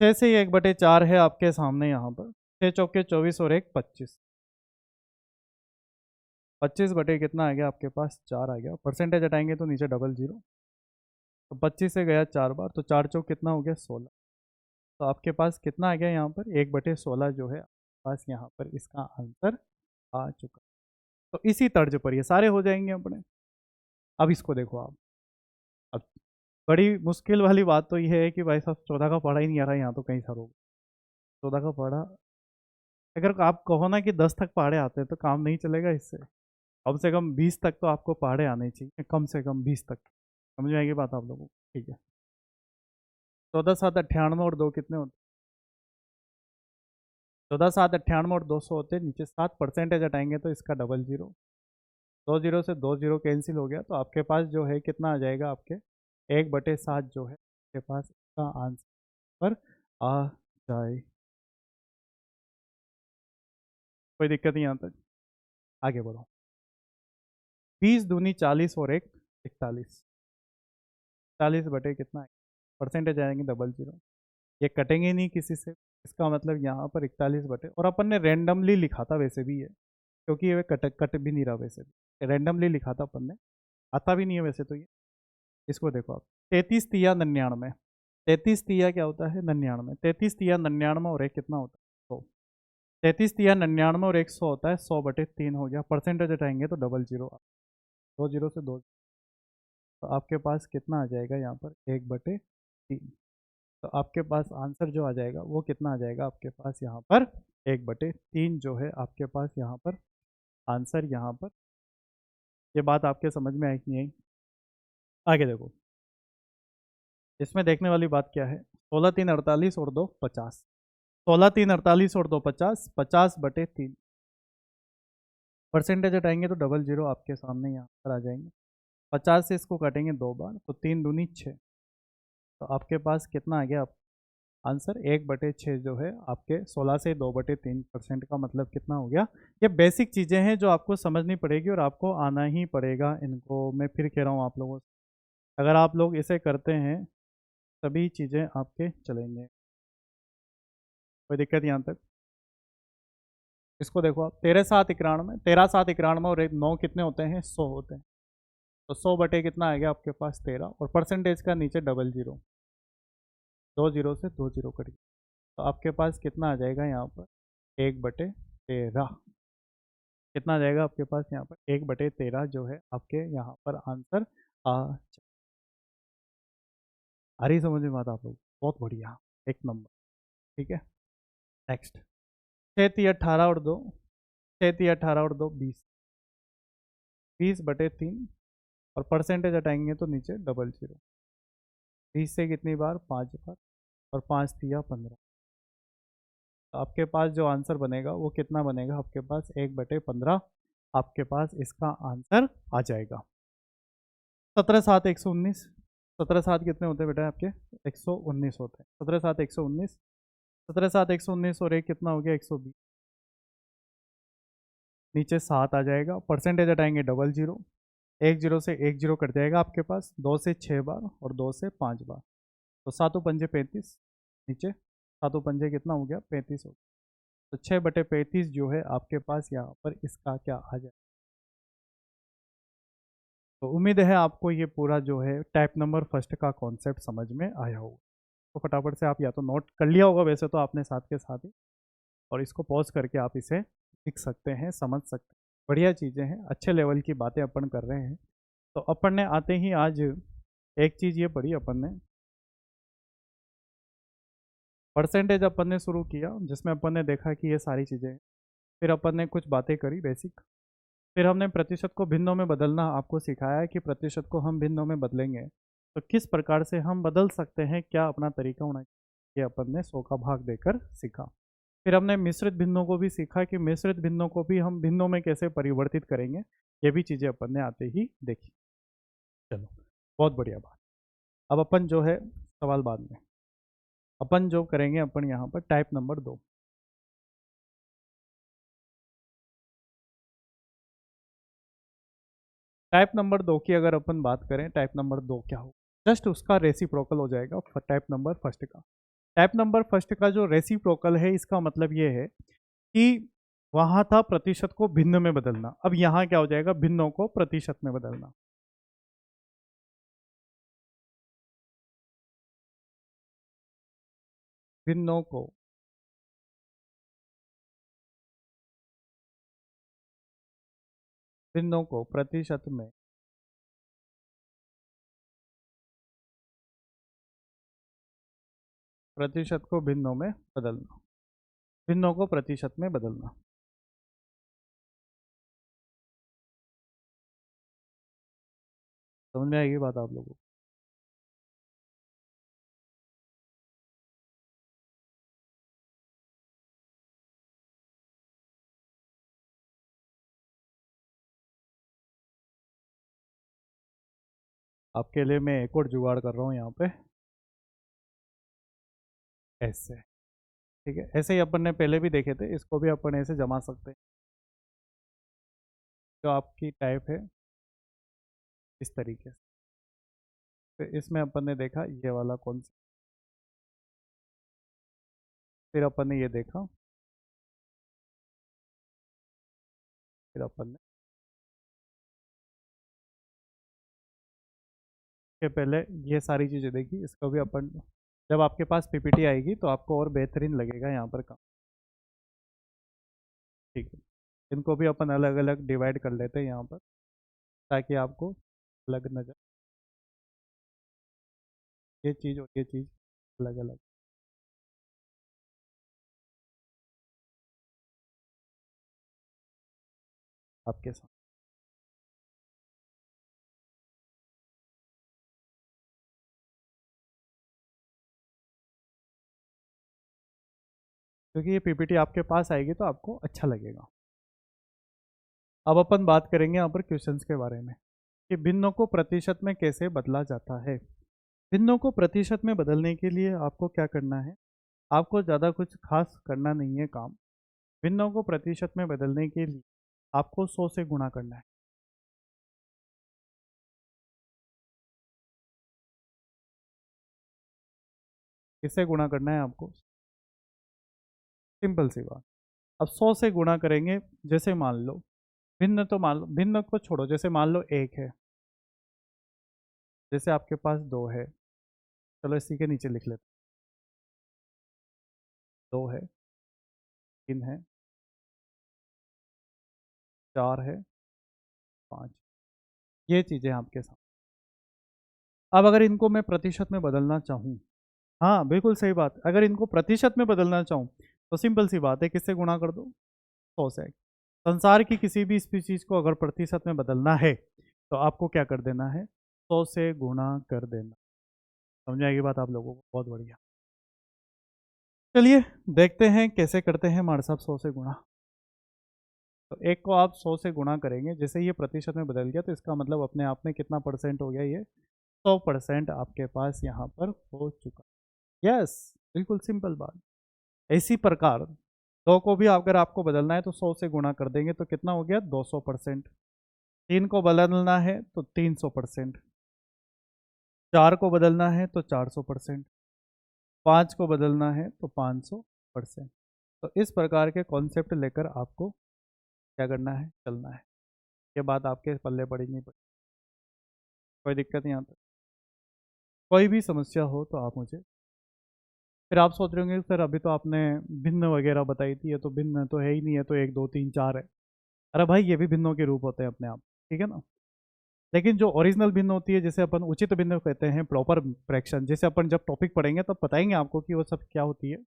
6 से 1/4 है आपके सामने यहाँ पर। 6 चौके 24 और 1 25। 25 बटे कितना आ गया आपके पास, 4 आ गया। परसेंटेज हटाएंगे तो नीचे डबल जीरो, तो 25 से गया 4 बार, तो 4 चौक कितना हो गया 16। तो आपके पास कितना आ गया यहाँ पर, 1/16 जो है आपके पास यहाँ पर इसका आंसर आ चुका। तो इसी तर्ज पर ये सारे हो जाएंगे अपने। अब इसको देखो आप। अब बड़ी मुश्किल वाली बात तो ये है कि भाई साहब 14 का पढ़ा ही नहीं आ रहा, यहाँ तो कहीं सर होगा। 14 का पढ़ा, अगर आप कहो ना कि 10 तक पहाड़े आते हैं तो काम नहीं चलेगा इससे। कम से कम 20 तक तो आपको पहाड़े आने चाहिए, कम से कम 20 तक। समझ में आएगी बात आप लोगों को, ठीक है। 14 7 98 और 2 कितने होते? 14 7 98 और 200 होते हैं, नीचे 7 परसेंटेज हटाएंगे तो इसका डबल जीरो। 2 जीरो से 2 जीरो कैंसिल हो गया, तो आपके पास जो है कितना आ जाएगा, आपके 1/7 जो है आपके पास इसका आंसर आ जाए। कोई दिक्कत नहीं यहाँ तक, आगे बढ़ो। 20 दूनी 40 और 1 41। 40 बटे कितना है, परसेंटेज आएंगे डबल जीरो, ये कटेंगे नहीं किसी से। इसका मतलब यहाँ पर 41 बटे, और अपन ने रेंडमली लिखा था वैसे भी है, क्योंकि ये कट कट भी नहीं रहा, वैसे भी रेंडमली लिखा था अपन ने, आता भी नहीं है वैसे तो ये। इसको देखो आप, 33 तिया 99। 33 तिया क्या होता है, 99। 33 तिया 99 और एक कितना होता है 100। 33 तिया 99 और 100 होता है 100/3 हो गया। परसेंटेज हटाएंगे तो डबल जीरो, 2 जीरो से 2, तो आपके पास कितना आ जाएगा यहाँ पर 1/3। तो आपके पास आंसर जो आ जाएगा वो कितना आ जाएगा आपके पास यहाँ पर, 1/3 जो है आपके पास यहाँ पर आंसर यहाँ पर। ये बात आपके समझ में आई कि नहीं आई? आगे देखो, इसमें देखने वाली बात क्या है। 16 3 48 और 2 50। 16 3 48 और 2 50, 50/3। परसेंटेज हटाएंगे तो डबल जीरो आपके सामने यहाँ पर आ जाएंगे। 50 से इसको काटेंगे 2 बार, तो 3 दूनी 6। तो आपके पास कितना आ गया आंसर, 1/6 जो है आपके 16 से 2/3% का मतलब कितना हो गया। ये बेसिक चीज़ें हैं जो आपको समझनी पड़ेगी और आपको आना ही पड़ेगा इनको। मैं फिर कह रहा हूँ आप लोगों से, अगर आप लोग इसे करते हैं तभी चीज़ें आपके चलेंगे। कोई दिक्कत यहाँ तक? इसको देखो आप, 13 7 91, 13 7 91 और 9 कितने होते हैं, 100 होते हैं। तो 100 बटे कितना आ गया आपके पास 13, और परसेंटेज का नीचे डबल जीरो, 2 जीरो से 2 जीरो कटिए, तो आपके पास कितना आ जाएगा यहाँ पर 1/13। कितना आ जाएगा आपके पास यहाँ पर 1/13 जो है आपके यहाँ पर आंसर आ आ रही समझ में बात आप लोग, बहुत बढ़िया, एक नंबर, ठीक है। नेक्स्ट, 6 3 18 और 2, 6 3 18 और 2 20। 20/3, और परसेंटेज हटाएंगे तो नीचे डबल जीरो। 20 से कितनी बार, 5 बार, और 5 3 15। तो आपके पास जो आंसर बनेगा वो कितना बनेगा आपके पास, 1/15 आपके पास इसका आंसर आ जाएगा। 17 7 119। 17 7 कितने होते हैं बेटा आपके, 119 होते हैं। 17 7 119, 17 7 119 और एक कितना हो गया 120। नीचे 7 आ जाएगा, परसेंटेज हटाएंगे डबल जीरो, 1 जीरो से 1 जीरो कट जाएगा आपके पास, 2 से 6 बार और 2 से 5 बार, तो 7 पंजे 35। नीचे 7 पंजे कितना हो गया 35 हो गया। तो 6/35 जो है आपके पास यहाँ पर इसका क्या आ जाए। तो उम्मीद है आपको ये पूरा जो है टाइप नंबर फर्स्ट का कॉन्सेप्ट समझ में आया होगा। तो फटाफट से आप या तो नोट कर लिया होगा वैसे तो आपने साथ के साथ ही, और इसको पॉज करके आप इसे लिख सकते हैं, समझ सकते हैं। बढ़िया चीज़ें हैं, अच्छे लेवल की बातें अपन कर रहे हैं। तो अपन ने आते ही आज एक चीज़ ये पढ़ी अपन ने, परसेंटेज अपन ने शुरू किया, जिसमें अपन ने देखा कि ये सारी चीज़ें हैं। फिर अपन ने कुछ बातें करी बेसिक, फिर हमने प्रतिशत को भिन्नों में बदलना आपको सिखाया कि प्रतिशत को हम भिन्नों में बदलेंगे तो किस प्रकार से हम बदल सकते हैं, क्या अपना तरीका होना चाहिए, ये अपन ने 100 का भाग देकर सीखा। फिर हमने मिश्रित भिन्नों को भी सीखा कि मिश्रित भिन्नों को भी हम भिन्नों में कैसे परिवर्तित करेंगे, ये भी चीज़ें अपन ने आते ही देखी। चलो, बहुत बढ़िया बात। अब अपन जो है सवाल बाद में, अपन जो करेंगे अपन यहाँ पर टाइप नंबर 2। टाइप नंबर 2 की अगर अपन बात करें, टाइप नंबर 2 क्या हो, जस्ट उसका रेसिप्रोकल हो जाएगा टाइप नंबर फर्स्ट का। टाइप नंबर फर्स्ट का जो रेसिप्रोकल है, इसका मतलब ये है कि वहाँ था प्रतिशत को भिन्न में बदलना, अब यहाँ क्या हो जाएगा, भिन्नों को प्रतिशत में बदलना। भिन्नों को प्रतिशत में, प्रतिशत को भिन्नों में बदलना, भिन्नों को प्रतिशत में बदलना। समझ में आएगी बात आप लोगों को? आपके लिए मैं एक और जुगाड़ कर रहा हूँ यहाँ पे, ऐसे। ठीक है, ऐसे ही अपन ने पहले भी देखे थे, इसको भी अपन ऐसे जमा सकते हैं। जो आपकी टाइप है इस तरीके से, फिर इसमें अपन ने देखा ये वाला कौन सा, फिर अपन ने ये देखा, फिर अपन ने के पहले ये सारी चीज़ें देखी, इसको भी अपन जब आपके पास पीपीटी आएगी तो आपको और बेहतरीन लगेगा यहाँ पर काम। ठीक है, इनको भी अपन अलग अलग डिवाइड कर लेते हैं यहाँ पर, ताकि आपको अलग नजर, ये चीज़ और ये चीज़ अलग अलग आपके साथ। क्योंकि ये पीपीटी आपके पास आएगी तो आपको अच्छा लगेगा। अब अपन बात करेंगे यहाँ पर क्वेश्चंस के बारे में, कि भिन्नों को प्रतिशत में कैसे बदला जाता है। भिन्नों को प्रतिशत में बदलने के लिए आपको क्या करना है, आपको ज़्यादा कुछ खास करना नहीं है काम। भिन्नों को प्रतिशत में बदलने के लिए आपको 100 से गुणा करना है। किससे गुणा करना है आपको? सिंपल सी बात। अब 100 से गुणा करेंगे, जैसे मान लो भिन्न, तो मान लो भिन्न को छोड़ो, जैसे मान लो एक है, जैसे आपके पास दो है, चलो इसी के नीचे लिख लेते, दो है, तीन है, चार है, पाँच, ये चीज़ें आपके साथ। अब अगर इनको मैं प्रतिशत में बदलना चाहूँ, हाँ बिल्कुल सही बात, अगर इनको प्रतिशत में बदलना चाहूँ तो सिंपल सी बात है, किससे गुणा कर दो? 100 से। संसार की किसी भी स्पीशीज को अगर प्रतिशत में बदलना है तो आपको क्या कर देना है, 100 से गुणा कर देना। समझ आएगी बात आप लोगों को? बहुत बढ़िया। चलिए देखते हैं कैसे करते हैं हमारे साहब 100 से गुणा। तो एक को आप 100 से गुणा करेंगे, जैसे ये प्रतिशत में बदल गया तो इसका मतलब अपने आप में कितना परसेंट हो गया, ये 100% आपके पास यहाँ पर हो चुका। यस, बिल्कुल सिंपल बात। इसी प्रकार दो को भी अगर आपको बदलना है तो 100 से गुणा कर देंगे तो कितना हो गया, 200%। तीन को बदलना है तो 300%। चार को बदलना है तो 400%। पाँच को बदलना है तो 500%। तो इस प्रकार के कॉन्सेप्ट लेकर आपको क्या करना है, चलना है। ये बात आपके पल्ले पड़ी नहीं पड़ी, कोई दिक्कत नहीं आता। कोई भी समस्या हो तो आप मुझे, फिर आप सोच रहे होंगे सर अभी तो आपने भिन्न वगैरह बताई थी, ये तो भिन्न तो है ही नहीं है, तो एक दो तीन चार है। अरे भाई ये भी भिन्नों के रूप होते हैं अपने आप, ठीक है ना। लेकिन जो ओरिजिनल भिन्न होती है, जैसे अपन उचित भिन्न कहते हैं, प्रॉपर फ्रैक्शन, जैसे अपन जब टॉपिक पढ़ेंगे तब बताएंगे आपको कि वो सब क्या होती है।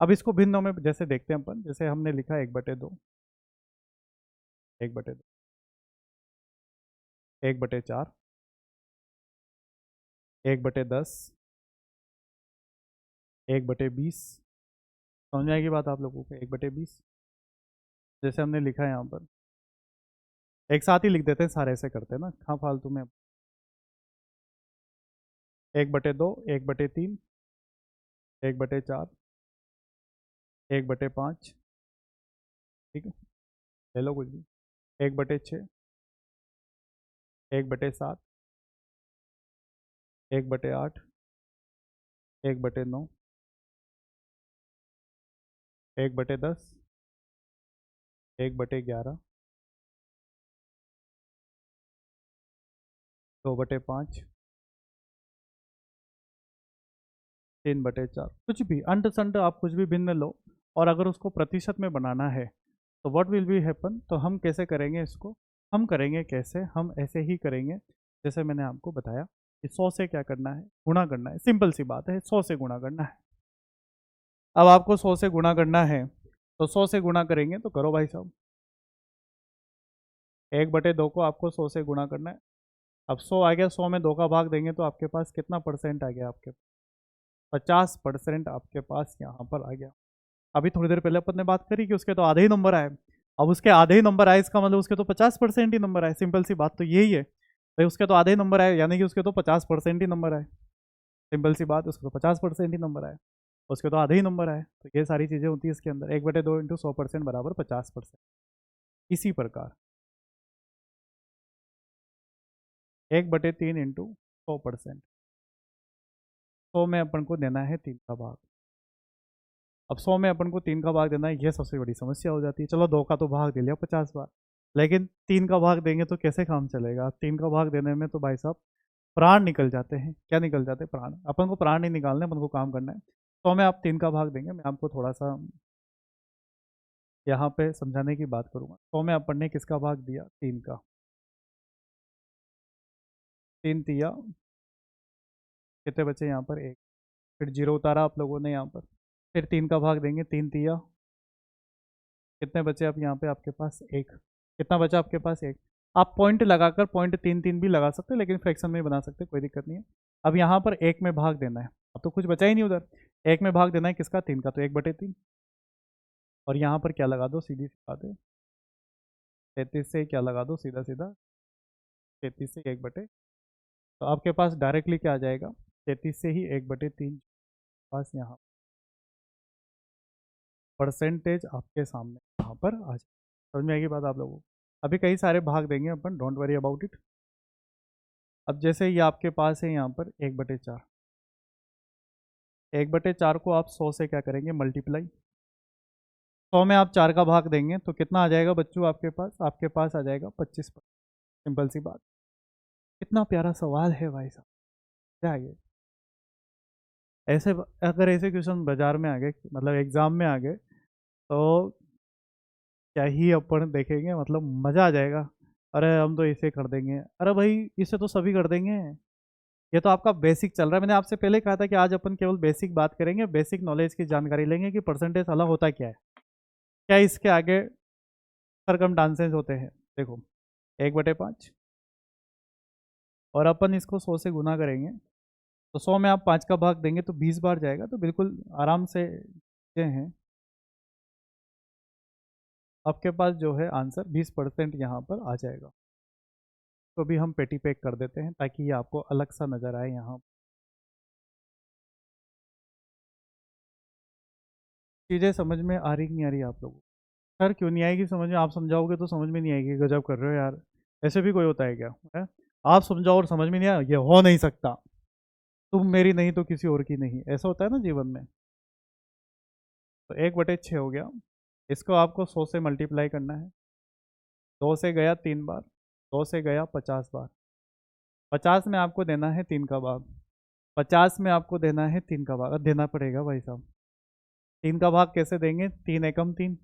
अब इसको भिन्नों में जैसे देखते हैं अपन, जैसे हमने लिखा 1/2, 1/2, 1/4, 1/10, 1/20। समझ में आएगी बात आप लोगों को? 1/20 जैसे हमने लिखा है यहाँ पर, एक साथ ही लिख देते हैं, सारे ऐसे करते हैं ना, कहाँ फालतू में। 1/2, 1/3, 1/4, 1/5, ठीक है, ले लो कुछ भी, 1/6, 1/7, 1/8, 1/9, 1/10, 1/11, 2/5, 3/4, कुछ भी अंड संड आप कुछ भी भिन्न लो। और अगर उसको प्रतिशत में बनाना है तो व्हाट विल बी हैपन, तो हम कैसे करेंगे इसको, हम करेंगे कैसे, हम ऐसे ही करेंगे जैसे मैंने आपको बताया कि 100 से क्या करना है, गुणा करना है। सिंपल सी बात है, 100 से गुणा करना है। अब आपको 100 से गुणा करना है तो 100 से गुणा करेंगे तो करो भाई साहब। 1/2 को आपको 100 से गुणा करना है। अब 100 आ गया, 100 में 2 का भाग देंगे तो आपके पास कितना परसेंट आ गया, आपके 50% आपके पास यहाँ पर आ गया। अभी थोड़ी देर पहले अपन ने बात करी कि उसके तो आधे ही नंबर आए। अब उसके आधे ही नंबर आए, इसका मतलब उसके तो 50% ही नंबर आए। सिंपल सी बात तो यही है भाई, उसके तो आधे ही नंबर आए, यानी कि उसके तो 50% ही नंबर आए। सिंपल सी बात, उसके तो 50% ही नंबर आए, उसके तो आधे ही नंबर आए। तो ये सारी चीज़ें होती है इसके अंदर। 1/2 इंटू 100% बराबर 50%। इसी प्रकार 1/3 इंटू 100%, 100 में अपन को देना है 3 का भाग। अब 100 में अपन को 3 का भाग देना है, ये सबसे बड़ी समस्या हो जाती है। चलो 2 का तो भाग दे लिया 50 बार, लेकिन 3 का भाग देंगे तो कैसे काम चलेगा। 3 का भाग देने में तो भाई साहब प्राण निकल जाते हैं। क्या निकल जाते हैं? प्राण। अपन को प्राण नहीं निकालने, अपन को काम करना है। 100 में आप 3 का भाग देंगे, मैं आपको थोड़ा सा यहाँ पे समझाने की बात करूँगा। 100 में अपन ने किसका भाग दिया? 3 का। 3 तिया कितने बचे यहाँ पर? 1। फिर जीरो उतारा आप लोगों ने यहाँ पर। फिर 3 का भाग देंगे, 3 तिया कितने बचे अब यहाँ पे आपके पास? 1। कितना बचा आपके पास? 1। आप पॉइंट लगाकर पॉइंट 3 भी लगा सकते हैं, लेकिन फ्रैक्शन में भी बना सकते हैं, कोई दिक्कत नहीं है। अब यहाँ पर 1 में भाग देना है, अब तो कुछ बचा ही नहीं उधर। 1 में भाग देना है किसका? 3 का, तो 1/3। और यहाँ पर क्या लगा दो? सीधी सी बात है, 33 से क्या लगा दो? सीधा सीधा 33 से 1/, तो आपके पास डायरेक्टली क्या आ जाएगा? 33 से ही 1/3 पास यहाँ परसेंटेज आपके सामने यहाँ पर आ जाए। समझ में आएगी बात आप लोगों को? अभी कई सारे भाग देंगे अपन, डोंट वरी अबाउट इट। अब जैसे ये आपके पास है यहाँ पर 1/4, 1/4 को आप 100 से क्या करेंगे? मल्टीप्लाई। 100 में आप 4 का भाग देंगे तो कितना आ जाएगा बच्चों आपके पास? आपके पास आ जाएगा 25। सिंपल सी बात। कितना प्यारा सवाल है भाई साहब, क्या है ये? ऐसे अगर ऐसे क्वेश्चन बाजार में आ गए, मतलब एग्जाम में आ गए, तो क्या ही अपन देखेंगे, मतलब मज़ा आ जाएगा। अरे हम तो इसे कर देंगे, अरे भाई इसे तो सभी कर देंगे। ये तो आपका बेसिक चल रहा है। मैंने आपसे पहले कहा था कि आज अपन केवल बेसिक बात करेंगे, बेसिक नॉलेज की जानकारी लेंगे कि परसेंटेज अलग होता क्या है, क्या इसके आगे सरकमडांसेस होते हैं। देखो 1/5, और अपन इसको 100 से गुना करेंगे तो 100 में आप 5 का भाग देंगे तो 20 बार जाएगा, तो बिल्कुल आराम से ये हैं आपके पास जो है आंसर 20% यहाँ पर आ जाएगा। तो भी हम पेटी पैक कर देते हैं ताकि ये आपको अलग सा नज़र आए। यहाँ चीज़ें समझ में आ रही कि नहीं आ रही आप लोगों को? सर क्यों नहीं आएगी समझ में? आप समझाओगे तो समझ में नहीं आएगी? गजब कर रहे हो यार, ऐसे भी कोई होता है क्या है? आप समझाओ और समझ में नहीं आया, ये हो नहीं सकता। तुम मेरी नहीं तो किसी और की नहीं, ऐसा होता है ना जीवन में। तो 1/6 हो गया, इसको आपको 100 से मल्टीप्लाई करना है। 2 से गया 3 बार, 2 से गया 50 बार। 50 में आपको देना है 3 का भाग, 50 में आपको देना है 3 का भाग। अब देना पड़ेगा भाई साहब। 3 का भाग कैसे देंगे? 3 एकम 3,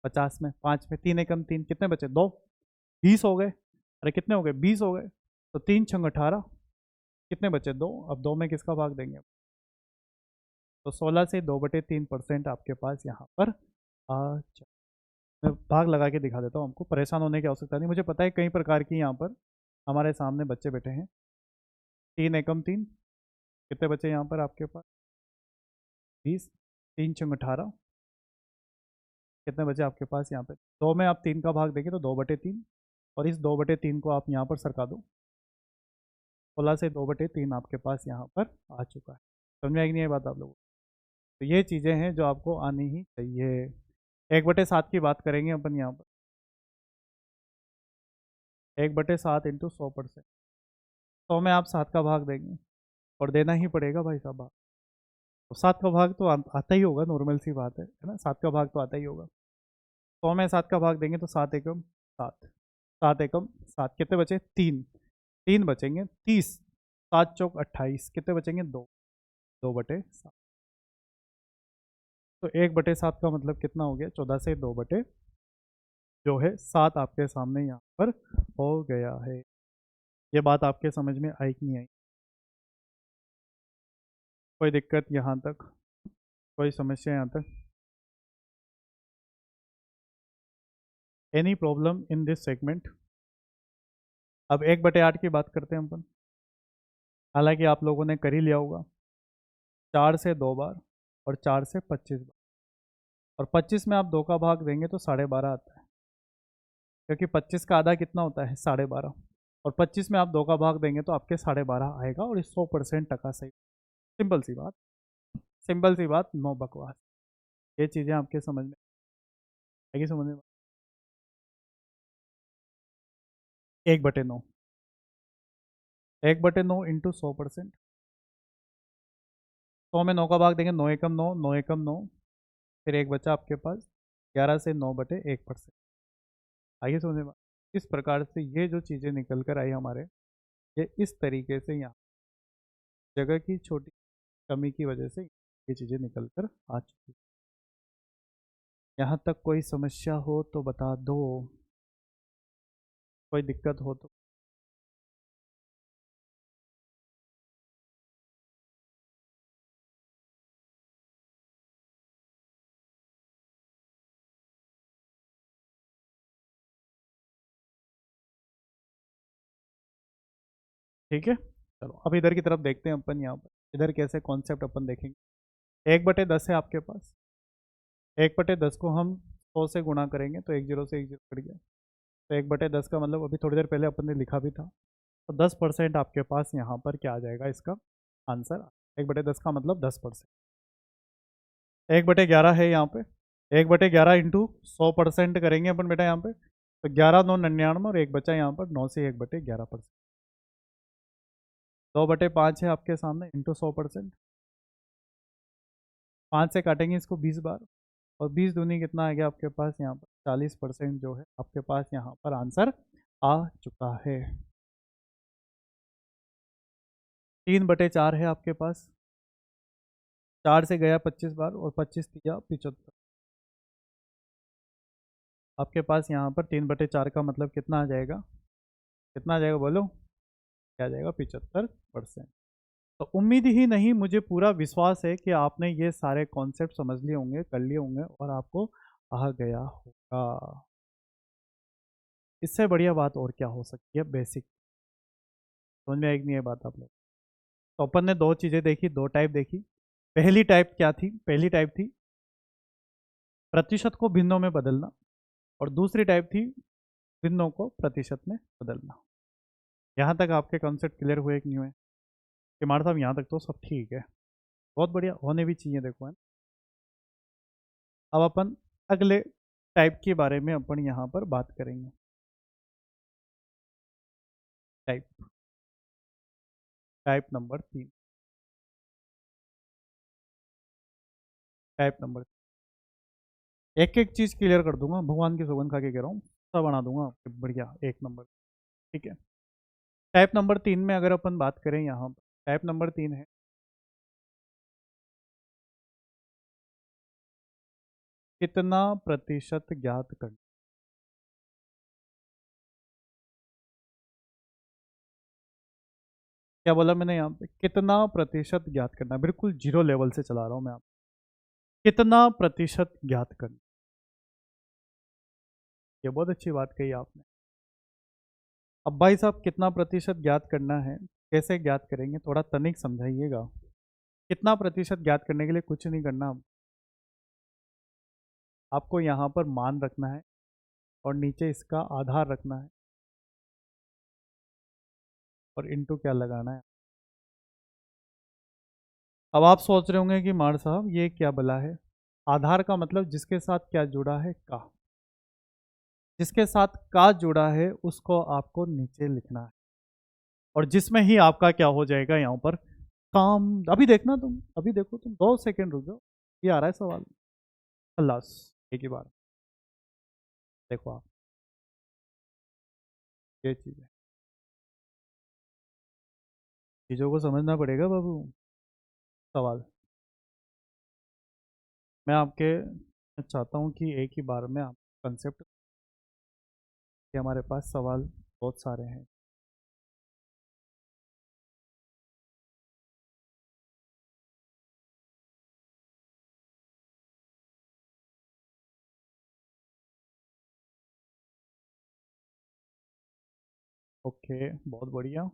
50 में 5 में 3 एकम 3, कितने बचे? 2। 20 हो गए। अरे कितने हो गए? 20 हो गए। तो 3 छंग 18, कितने बचे? 2। अब 2 में किसका भाग देंगे? तो 16 से 2/3% आपके पास यहाँ पर आ जाए। मैं भाग लगा के दिखा देता हूँ, हमको परेशान होने की आवश्यकता नहीं। मुझे पता है कई प्रकार की यहाँ पर हमारे सामने बच्चे बैठे हैं। 3 एकम 3, कितने बचे यहाँ पर आपके पास? 20। 3 छंग 18, कितने बचे आपके पास यहाँ पे? 2 में आप 3 का भाग देंगे तो 2/3, और इस 2/3 को आप यहाँ पर सरका दो। 16 से 2/3 आपके पास यहाँ पर आ चुका है। समझ में आएगी नहीं ये बात आप लोगों को? तो ये चीज़ें हैं जो आपको आनी ही चाहिए। 1/7 की बात करेंगे अपन यहाँ पर। 1/7 इंटू 100%। 100 में आप 7 का भाग देंगे और देना ही पड़ेगा भाई साहब भाग। तो 7 का भाग तो आता ही होगा, नॉर्मल सी बात है ना, 7 का भाग तो आता ही होगा। 100 में 7 का भाग देंगे तो 7 एकम 7, 7 एकम 7, कितने बचे? 3, 3 बचेंगे 30, 7 चौक 28, कितने बचेंगे? 2, 2/7। तो 1/7 का मतलब कितना हो गया? 14 से 2 जो है 7 आपके सामने यहाँ पर हो गया है। ये बात आपके समझ में आई कि नहीं आई? कोई दिक्कत यहाँ तक? कोई समस्या यहाँ तक? Any problem in this segment? अब 1/8 की बात करते हैं अपन। हालांकि आप लोगों ने कर ही लिया होगा, 4 से 2 बार और 4 से 25 बार, और 25 में आप 2 का भाग देंगे तो 12.5 आता है, क्योंकि 25 का आधा कितना होता है? 12.5, और 25 में आप 2 का भाग देंगे तो आपके 12.5 आएगा, और ये 100% टका सही। सिंपल सी बात, सिंपल सी बात, नो बकवास। ये चीज़ें आपके समझ में आएगी, समझ में? 1/9, 1/9 इंटू 100%। 100 में 9 का भाग देंगे, 9 एकम 9, 9 एकम 9, फिर एक बचा आपके पास 11 से 9/1%। आइए समझ में? इस प्रकार से ये जो चीज़ें निकल कर आई हमारे, ये इस तरीके से यहाँ जगह की छोटी कमी की वजह से ये चीज़ें निकल कर आ चुकी। यहाँ तक कोई समस्या हो तो बता दो, कोई दिक्कत हो तो। ठीक है, चलो अब इधर की तरफ देखते हैं अपन। यहाँ पर इधर कैसे कॉन्सेप्ट अपन देखेंगे। 1/10 है आपके पास, 1/10 को हम 100 से गुणा करेंगे तो 1 जीरो से 1 जीरो कट गया। तो 1/10 का मतलब अभी थोड़ी देर पहले अपन ने लिखा भी था, तो 10% आपके पास यहाँ पर क्या आ जाएगा इसका आंसर। 1/10 का मतलब 10%। 1/11 है यहाँ पे, 1/11 इंटू 100% करेंगे अपन बेटा यहाँ पे, तो 11×9 = 99, और एक बचा यहाँ पर 9 से 1/11%। 2/5 है आपके सामने इंटू 100%। 5 से काटेंगे इसको 20 बार, और 20 दूनी कितना आ गया आपके पास यहाँ पर? 40% जो है आपके पास यहाँ पर आंसर आ चुका है। 3/4 है आपके पास, 4 से गया 25 बार, और 25 दिया 75। आपके पास यहाँ पर 3/4 का मतलब कितना आ जाएगा? कितना आ जाएगा बोलो? क्या आ जाएगा? 75%। तो उम्मीद ही नहीं, मुझे पूरा विश्वास है कि आपने ये सारे कॉन्सेप्ट समझ लिए होंगे, कर लिए होंगे, और आपको आ गया होगा। इससे बढ़िया बात और क्या हो सकती है? बेसिक समझ में आएगी नहीं ये बात आप लोग? तो अपन ने दो चीज़ें देखी, दो टाइप देखी। पहली टाइप क्या थी? पहली टाइप थी प्रतिशत को भिन्नों में बदलना, और दूसरी टाइप थी भिन्नों को प्रतिशत में बदलना। यहाँ तक आपके कॉन्सेप्ट क्लियर हुए कि नहीं हुए? कुमार साहब यहाँ तक तो सब ठीक है, बहुत बढ़िया, होने भी चाहिए, देखो है। अब अपन अगले टाइप के बारे में अपन यहाँ पर बात करेंगे। Type, type number 3, type number, एक एक चीज़ क्लियर कर दूंगा, भगवान की सौगंध खा के कह रहा हूँ, सब बना दूंगा आपके बढ़िया एक नंबर। ठीक है, टाइप नंबर 3 में अगर अपन बात करें यहाँ पर, टाइप नंबर 3 है कितना प्रतिशत ज्ञात करना। क्या बोला मैंने यहाँ पे? कितना प्रतिशत ज्ञात करना, बिल्कुल जीरो लेवल से चला रहा हूँ मैं। आप कितना प्रतिशत ज्ञात करना, ये बहुत अच्छी बात कही आपने। अब भाई साहब कितना प्रतिशत ज्ञात करना है, कैसे ज्ञात करेंगे, थोड़ा तनिक समझाइएगा। कितना प्रतिशत ज्ञात करने के लिए कुछ नहीं करना, आपको यहाँ पर मान रखना है और नीचे इसका आधार रखना है, और इनटू क्या लगाना है। अब आप सोच रहे होंगे कि मार साहब ये क्या बला है? आधार का मतलब जिसके साथ क्या जुड़ा है, का। जिसके साथ का जुड़ा है उसको आपको नीचे लिखना है, और जिसमें ही आपका क्या हो जाएगा यहाँ पर काम। अभी देखना तुम, अभी देखो तुम, 2 सेकेंड रुक जाओ, ये आ रहा है सवाल। खल्लास, एक ही बार। देखो आप, ये चीज़ है, चीज़ों को समझना पड़ेगा बाबू। सवाल मैं आपके चाहता हूँ कि एक ही बार में आप कंसेप्ट, कि हमारे पास सवाल बहुत सारे हैं। ओके, बहुत बढ़िया।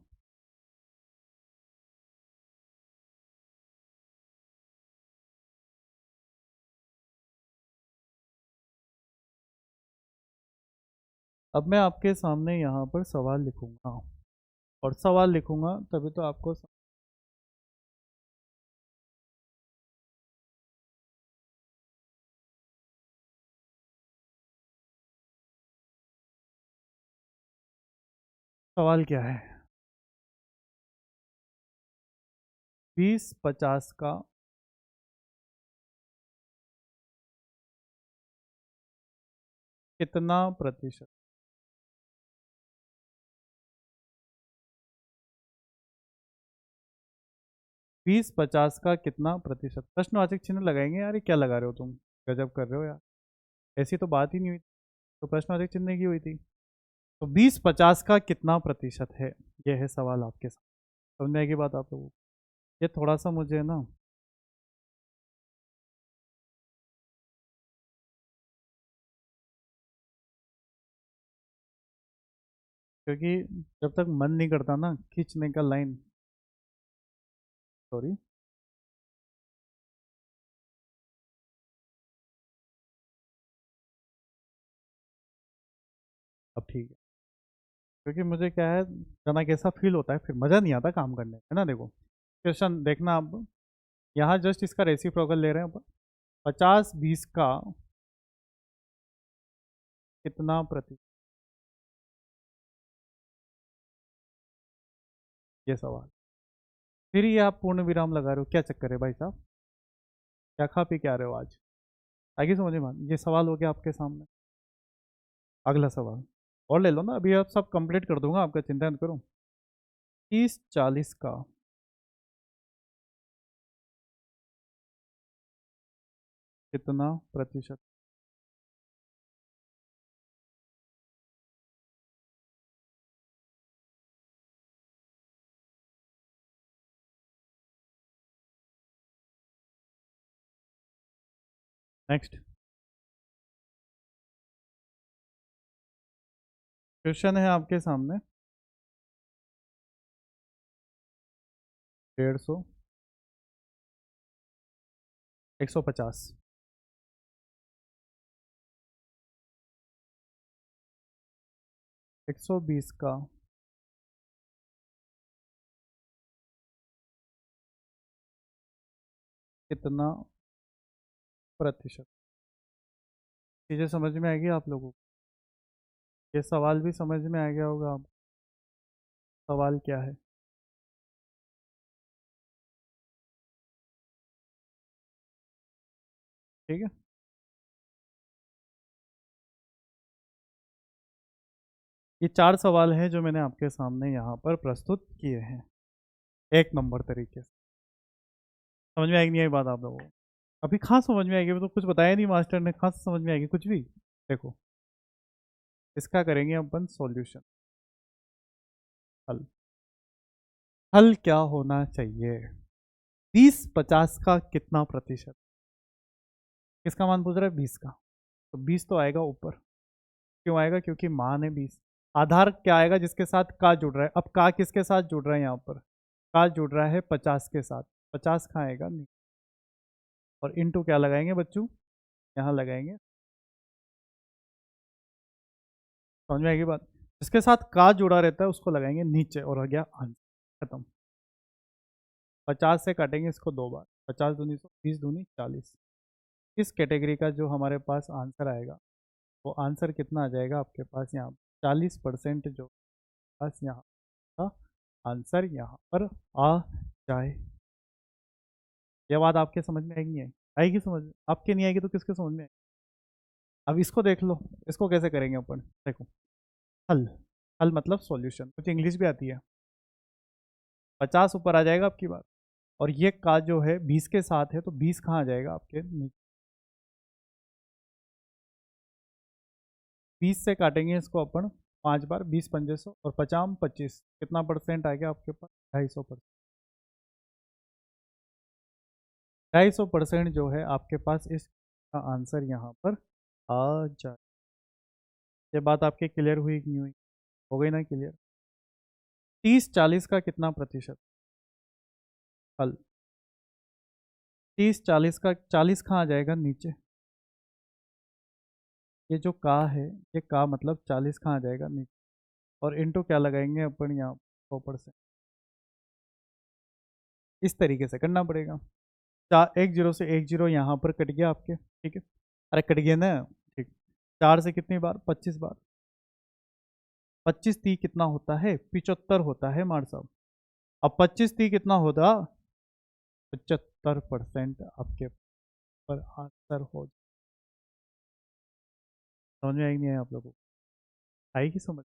अब मैं आपके सामने यहाँ पर सवाल लिखूंगा, और सवाल लिखूंगा तभी तो आपको सवाल क्या है। 20-50 का कितना प्रतिशत। 20-50 का कितना प्रतिशत, प्रश्नवाचक चिन्ह लगाएंगे यार, ये क्या लगा रहे हो तुम, गजब कर रहे हो यार। ऐसी तो बात ही नहीं हुई, तो प्रश्नवाचक चिन्ह की हुई थी। तो 20-50 का कितना प्रतिशत है, ये है सवाल आपके साथ। समझ में आएगी बात आप लोगों को। ये थोड़ा सा मुझे ना, क्योंकि जब तक मन नहीं करता ना खींचने का लाइन, सॉरी, अब ठीक है। क्योंकि मुझे क्या है, जना कैसा फील होता है, फिर मज़ा नहीं आता काम करने में, है ना। देखो क्वेश्चन देखना आप, यहाँ जस्ट इसका रेसिप्रोकल ले रहे हैं अपन। 50-20 का कितना प्रतिशत, ये सवाल। फिर ये आप पूर्ण विराम लगा रहे हो, क्या चक्कर है भाई साहब, क्या खा पी के आ रहे हो आज। आगे समझ में ये सवाल हो गया आपके सामने। अगला सवाल और ले लो ना, अभी आप सब कंप्लीट कर दूंगा आपका, चिंता मत करो। 30-40 का कितना प्रतिशत। नेक्स्ट क्वेश्चन है आपके सामने। 150, 150, 120 का कितना प्रतिशत। चीज़ें समझ में आएगी आप लोगों को, ये सवाल भी समझ में आ गया होगा आप, सवाल क्या है। ठीक है, ये 4 सवाल हैं जो मैंने आपके सामने यहाँ पर प्रस्तुत किए हैं, एक नंबर तरीके से। समझ में आएगी नहीं आई बात आप लोगों को। अभी कहाँ समझ में आएगी, वो तो कुछ बताया नहीं मास्टर ने, कहाँ से समझ में आएगी कुछ भी। देखो इसका करेंगे अपन सॉल्यूशन, हल। हल क्या होना चाहिए, 20-50 का कितना प्रतिशत। किसका मान पूछ रहा है, 20 का। तो 20 तो आएगा ऊपर, क्यों आएगा, क्योंकि मान है 20। आधार क्या आएगा, जिसके साथ का जुड़ रहा है। अब का किसके साथ जुड़ रहा है, यहाँ पर का जुड़ रहा है 50 के साथ। 50 कहाँ आएगा, नहीं। और इनटू क्या लगाएंगे बच्चों, यहाँ लगाएंगे। समझ में आएगी बात, जिसके साथ का जुड़ा रहता है उसको लगाएंगे नीचे, और हो गया आंसर खत्म। 50 से काटेंगे इसको 2 बार, 50 दूनी 100, 20 दूनी 40। इस कैटेगरी का जो हमारे पास आंसर आएगा वो आंसर कितना आ जाएगा आपके पास यहाँ 40% जो पास यहाँ का आंसर यहाँ पर आ जाए। ये बात आपके समझ में आएगी, नहीं आएगी समझ में? आपके नहीं आएगी तो किसके समझ में आएगी? अब इसको देख लो, इसको कैसे करेंगे अपन, देखो। हल, हल मतलब सॉल्यूशन, कुछ इंग्लिश भी आती है। 50 ऊपर आ जाएगा आपकी बात, और ये का जो है 20 के साथ है, तो 20 कहाँ आ जाएगा आपके नीचे। 20 से काटेंगे इसको अपन 5 बार, 20 पंजे 100 और 50 25, कितना परसेंट आ गया आपके पास? 250%। 250% जो है आपके पास इसका आंसर यहाँ पर आ जाए। ये बात आपके क्लियर हुई कि नहीं हुई? हो गई ना क्लियर? 30-40 का कितना प्रतिशत? हल। 30-40 का 40 कहाँ आ जाएगा नीचे? ये जो का है, ये का मतलब 40 कहाँ आ जाएगा नीचे, और इनटू क्या लगाएंगे अपन यहाँ? 100%। इस तरीके से करना पड़ेगा। एक जीरो से एक जीरो यहाँ पर कट गया आपके, ठीक है। अरे कट गया ना, ठीक। 4 से कितनी बार? 25 बार। 25 ती कितना होता है? 75 होता है मार साहब। अब 25 ती कितना होता? 75% आपके पर आंसर हो। समझ में आएगी नहीं है आप लोगों को? आएगी समझ?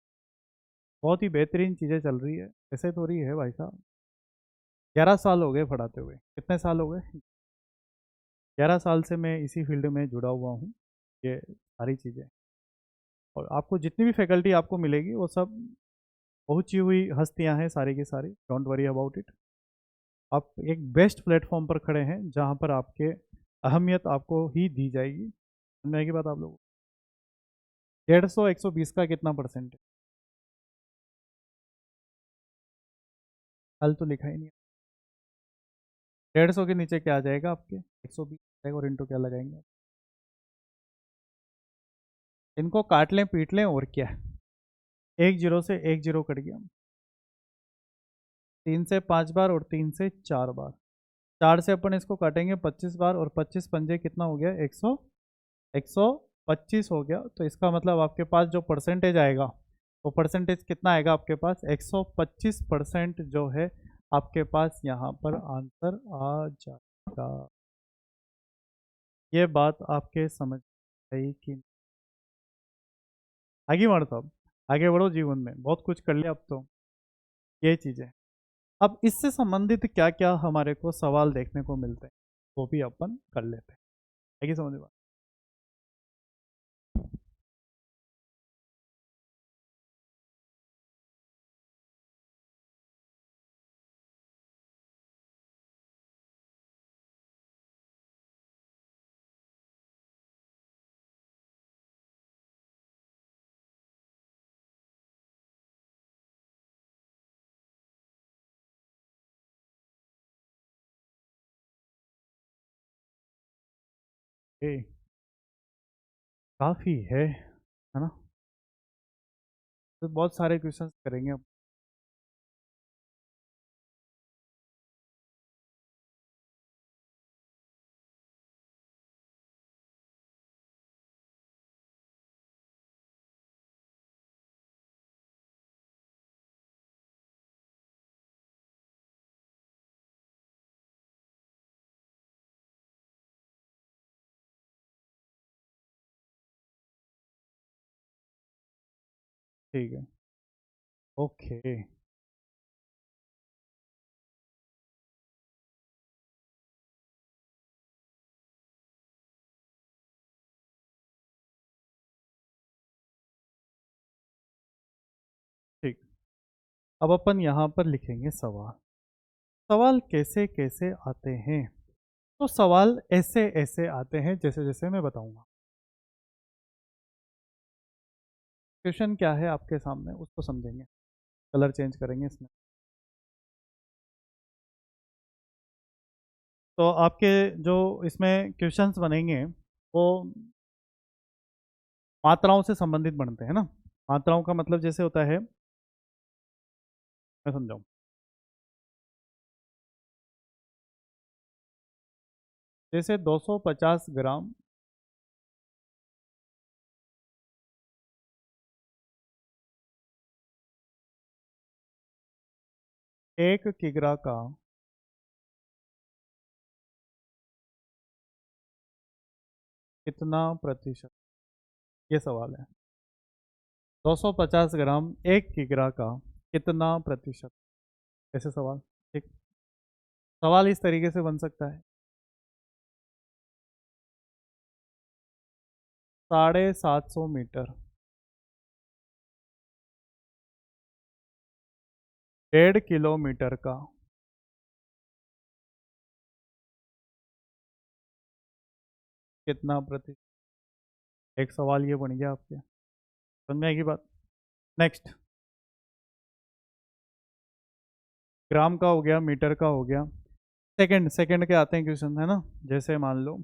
बहुत ही बेहतरीन चीज़ें चल रही है, ऐसे तो रही है भाई साहब। 11 साल हो गए पढ़ाते हुए, कितने साल हो गए? 11 साल से मैं इसी फील्ड में जुड़ा हुआ हूँ। ये सारी चीज़ें, और आपको जितनी भी फैकल्टी आपको मिलेगी वो सब पहुंची हुई हस्तियां हैं सारी की सारी, डोंट वरी अबाउट इट। आप एक बेस्ट प्लेटफॉर्म पर खड़े हैं जहां पर आपके अहमियत आपको ही दी जाएगी। समझ में आएगी बात आप लोगों को? 150 120 का कितना परसेंट है? हल तो लिखा ही नहीं। 150 के नीचे क्या आ जाएगा आपके? 120 जाएगा, और इंटू क्या लगाएंगे? इनको काट लें पीट लें और क्या है। एक जीरो से एक जीरो कट गया। 3 से 5 बार और 3 से 4 बार। 4 से अपन इसको काटेंगे 25 बार, और 25 पंजे कितना हो गया? 125 हो गया। तो इसका मतलब आपके पास जो परसेंटेज आएगा, वो परसेंटेज कितना आएगा आपके पास? 125% जो है आपके पास यहाँ पर आंसर आ जाएगा। ये बात आपके समझ आई कि नहीं? आगे बढ़ो साहब, आगे बढ़ो, जीवन में बहुत कुछ कर लिया अब तो। ये चीज़ें, अब इससे संबंधित क्या क्या हमारे को सवाल देखने को मिलते हैं, वो भी अपन कर लेते हैं। आगे समझ में बात? ए, काफ़ी है ना? तो बहुत सारे क्वेश्चंस करेंगे अब। ठीक है, ओके। ठीक, अब अपन यहाँ पर लिखेंगे सवाल। सवाल कैसे कैसे आते हैं? तो सवाल ऐसे ऐसे आते हैं जैसे जैसे मैं बताऊंगा। क्वेश्चन क्या है आपके सामने उसको समझेंगे। कलर चेंज करेंगे इसमें। तो आपके जो इसमें क्वेश्चंस बनेंगे वो मात्राओं से संबंधित बनते हैं ना। मात्राओं का मतलब जैसे होता है, मैं समझाऊं। जैसे 250 ग्राम एक किग्रा का कितना प्रतिशत, ये सवाल है। 250 ग्राम एक किग्रा का कितना प्रतिशत, ऐसे सवाल। ठीक, सवाल इस तरीके से बन सकता है। 750 मीटर, 1.5 किलोमीटर का कितना प्रतिशत, एक सवाल ये बन गया आपके, समझ में आएगी बात। नेक्स्ट, ग्राम का हो गया, मीटर का हो गया, सेकंड, सेकंड के आते हैं क्वेश्चन, है ना। जैसे मान लो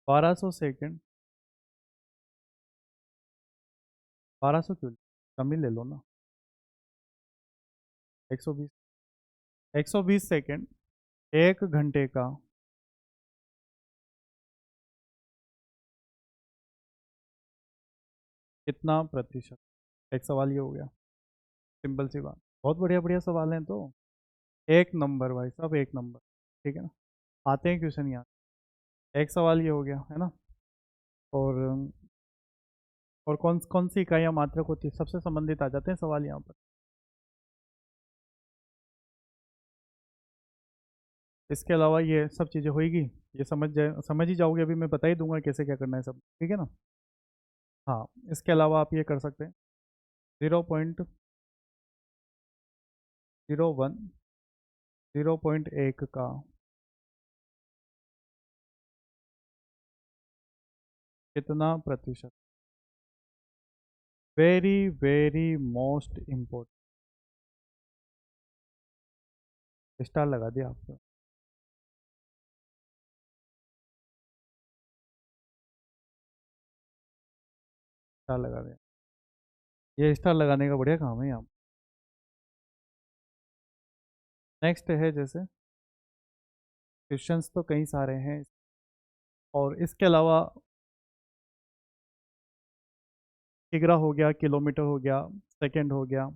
1200 सेकंड, 1200 क्यों, कम ही ले लो ना। 120, 120 सेकंड, 1 घंटे का कितना प्रतिशत, एक सवाल ये हो गया। सिंपल सी बात, बहुत बढ़िया बढ़िया सवाल हैं तो, एक नंबर भाई साहब, एक नंबर। ठीक है ना, आते हैं क्वेश्चन यहाँ। एक सवाल ये हो गया, है ना। और और कौन कौन सी इकाइयाँ मात्रक होती है, सबसे संबंधित आ जाते हैं सवाल यहाँ पर। इसके अलावा ये सब चीज़ें होएगी, ये समझ ही जाओगे, अभी मैं बता ही दूंगा कैसे क्या करना है सब, ठीक है ना। हाँ, इसके अलावा आप ये कर सकते हैं, 0.01, 0.1 का कितना प्रतिशत, very very most important, star लगा दिया आपको, स्टार लगा दिया, ये स्टार लगाने का बढ़िया काम है यहाँ। नेक्स्ट है, जैसे क्वेश्चंस तो कई सारे हैं, और इसके अलावा किग्रा हो गया, किलोमीटर हो गया, सेकंड हो गया,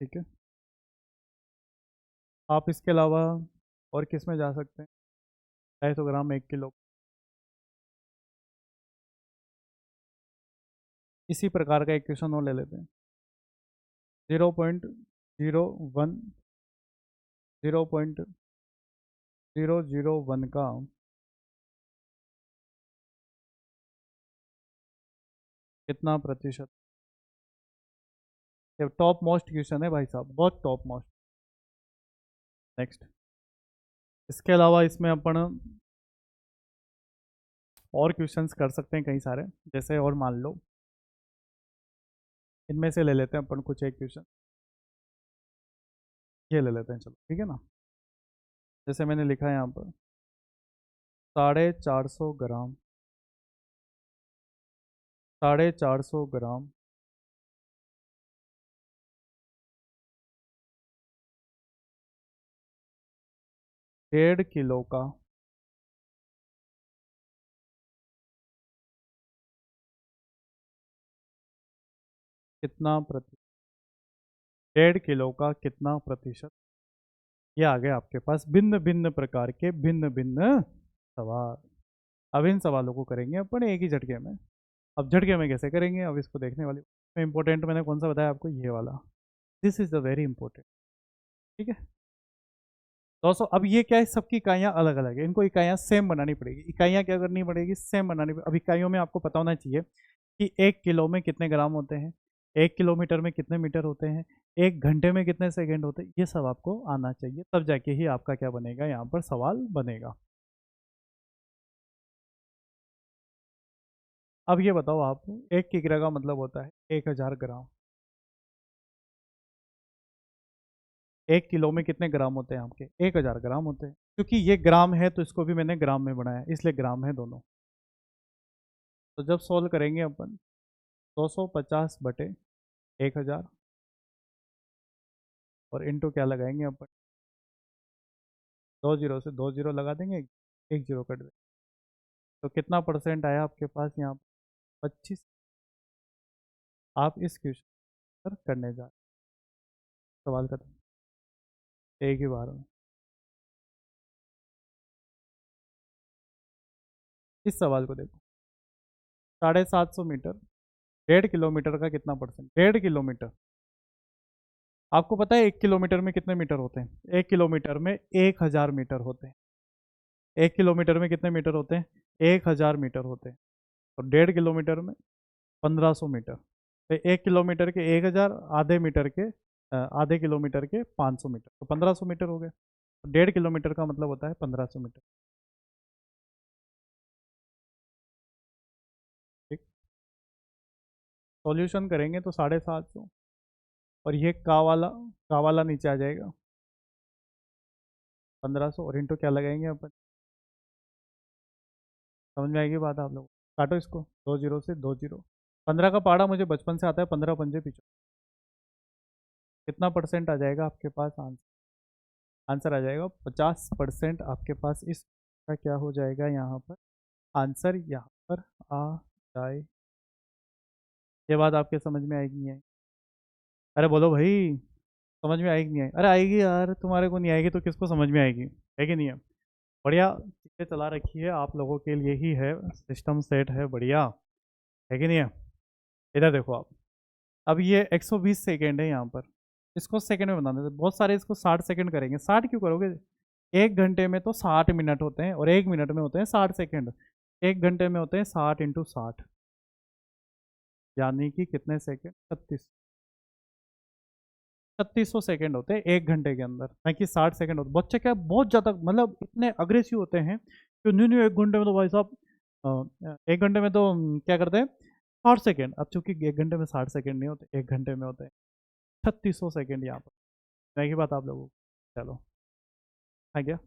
ठीक है। आप इसके अलावा और किस में जा सकते हैं, 250 ग्राम 1 किलो, इसी प्रकार का एक क्वेश्चन और ले लेते हैं। 0.01, 0.001 का कितना प्रतिशत, ये टॉप मोस्ट क्वेश्चन है भाई साहब, बहुत टॉप मोस्ट। नेक्स्ट, इसके अलावा इसमें अपन और क्वेश्चंस कर सकते हैं कई सारे, जैसे और मान लो इनमें से ले लेते हैं अपन कुछ एक क्वेश्चन, ये ले लेते हैं, चलो ठीक है ना। जैसे मैंने लिखा है यहाँ पर 450 ग्राम, 450 ग्राम 1.5 किलो का कितना प्रति, 1.5 किलो का कितना प्रतिशत, ये आ गए आपके पास भिन्न भिन्न प्रकार के भिन्न भिन्न सवाल। अब इन सवालों को करेंगे अपन एक ही झटके में। अब झटके में कैसे करेंगे, अब इसको देखने वाली इंपॉर्टेंट मैंने कौन सा बताया आपको, ये वाला, this is the very important. ठीक है दोस्तों, अब ये क्या है, सबकी इकाइयाँ अलग अलग है, इनको इकाइयाँ सेम बनानी पड़ेगी, इकाइयाँ क्या करनी पड़ेगी, सेम बनानी पड़ेगी। अब इकाइयों में आपको पता होना चाहिए कि 1 किलो में कितने ग्राम होते हैं, 1 किलोमीटर में कितने मीटर होते हैं, 1 घंटे में कितने सेकंड होते हैं, ये सब आपको आना चाहिए, तब जाके ही आपका क्या बनेगा, यहाँ पर सवाल बनेगा। अब ये बताओ आप, 1 किग्रा का मतलब होता है 1000 ग्राम, 1 किलो में कितने ग्राम होते हैं आपके, 1000 ग्राम होते हैं, क्योंकि ये ग्राम है तो इसको भी मैंने ग्राम में बनाया, इसलिए ग्राम है दोनों। तो जब सॉल्व करेंगे अपन, 250/1000 और इनटू क्या लगाएंगे अपन, दो जीरो से दो जीरो लगा देंगे, एक जीरो कट देंगे। तो कितना परसेंट आया आपके पास यहाँ? 25। आप इस क्वेश्चन पर करने जा रहे हैं। सवाल खत्म, एक ही बार में। इस सवाल को देखो, 750 मीटर, 1.5 किलोमीटर का कितना परसेंट? 1.5 किलोमीटर। आपको पता है 1 किलोमीटर में कितने मीटर होते हैं? 1 किलोमीटर में 1000 मीटर होते हैं। 1 किलोमीटर में कितने मीटर होते हैं? 1000 मीटर होते हैं। और 1.5 किलोमीटर में 1500 मीटर। तो 1 किलोमीटर के 1000, आधे मीटर के आधे किलोमीटर के 500 मीटर, तो 1500 मीटर हो गए। तो 1.5 किलोमीटर का मतलब होता है 1500 मीटर। ठीक। सॉल्यूशन करेंगे तो 750, और ये का वाला नीचे आ जाएगा 1500, और इंटू क्या लगाएंगे अपन? समझ में आएगी बात आप लोग? काटो इसको, दो जीरो से दो जीरो। 15 का पहाड़ा मुझे बचपन से आता है, 15 पंजे पीछे। कितना परसेंट आ जाएगा आपके पास आंसर? आंसर आ जाएगा 50% आपके पास। इस का क्या हो जाएगा यहाँ पर? आंसर यहाँ पर आ जाए। ये बात आपके समझ में आएगी नहीं? अरे बोलो भाई, समझ में आएगी नहीं? अरे आएगी यार, तुम्हारे को नहीं आएगी तो किसको समझ में आएगी? है कि नहीं है? बढ़िया चीज़ें चला रखी है आप लोगों के लिए ही है, सिस्टम सेट है बढ़िया। है कि नहीं है? इधर देखो आप। अब ये 120 सेकेंड है यहाँ पर, इसको सेकंड में बना देते। बहुत सारे इसको 60 सेकंड करेंगे। 60 क्यों करोगे? 1 घंटे में तो 60 मिनट होते हैं, और 1 मिनट में होते हैं 60 सेकंड। 1 घंटे में होते हैं 60 × 60, यानी कि कितने सेकंड? 3600 सेकंड होते हैं 1 घंटे के अंदर, ना कि 60 सेकंड होते। बच्चे क्या बहुत ज़्यादा मतलब इतने अग्रेसिव होते हैं कि नहीं नहीं 1 घंटे में तो भाई साहब 1 घंटे में तो क्या करते हैं 60 सेकंड। अब चूंकि 1 घंटे में 60 सेकंड नहीं होते, 1 घंटे में होते हैं 3600 सेकंड यहाँ पर। मैं की बात आप लोगों को, चलो है क्या?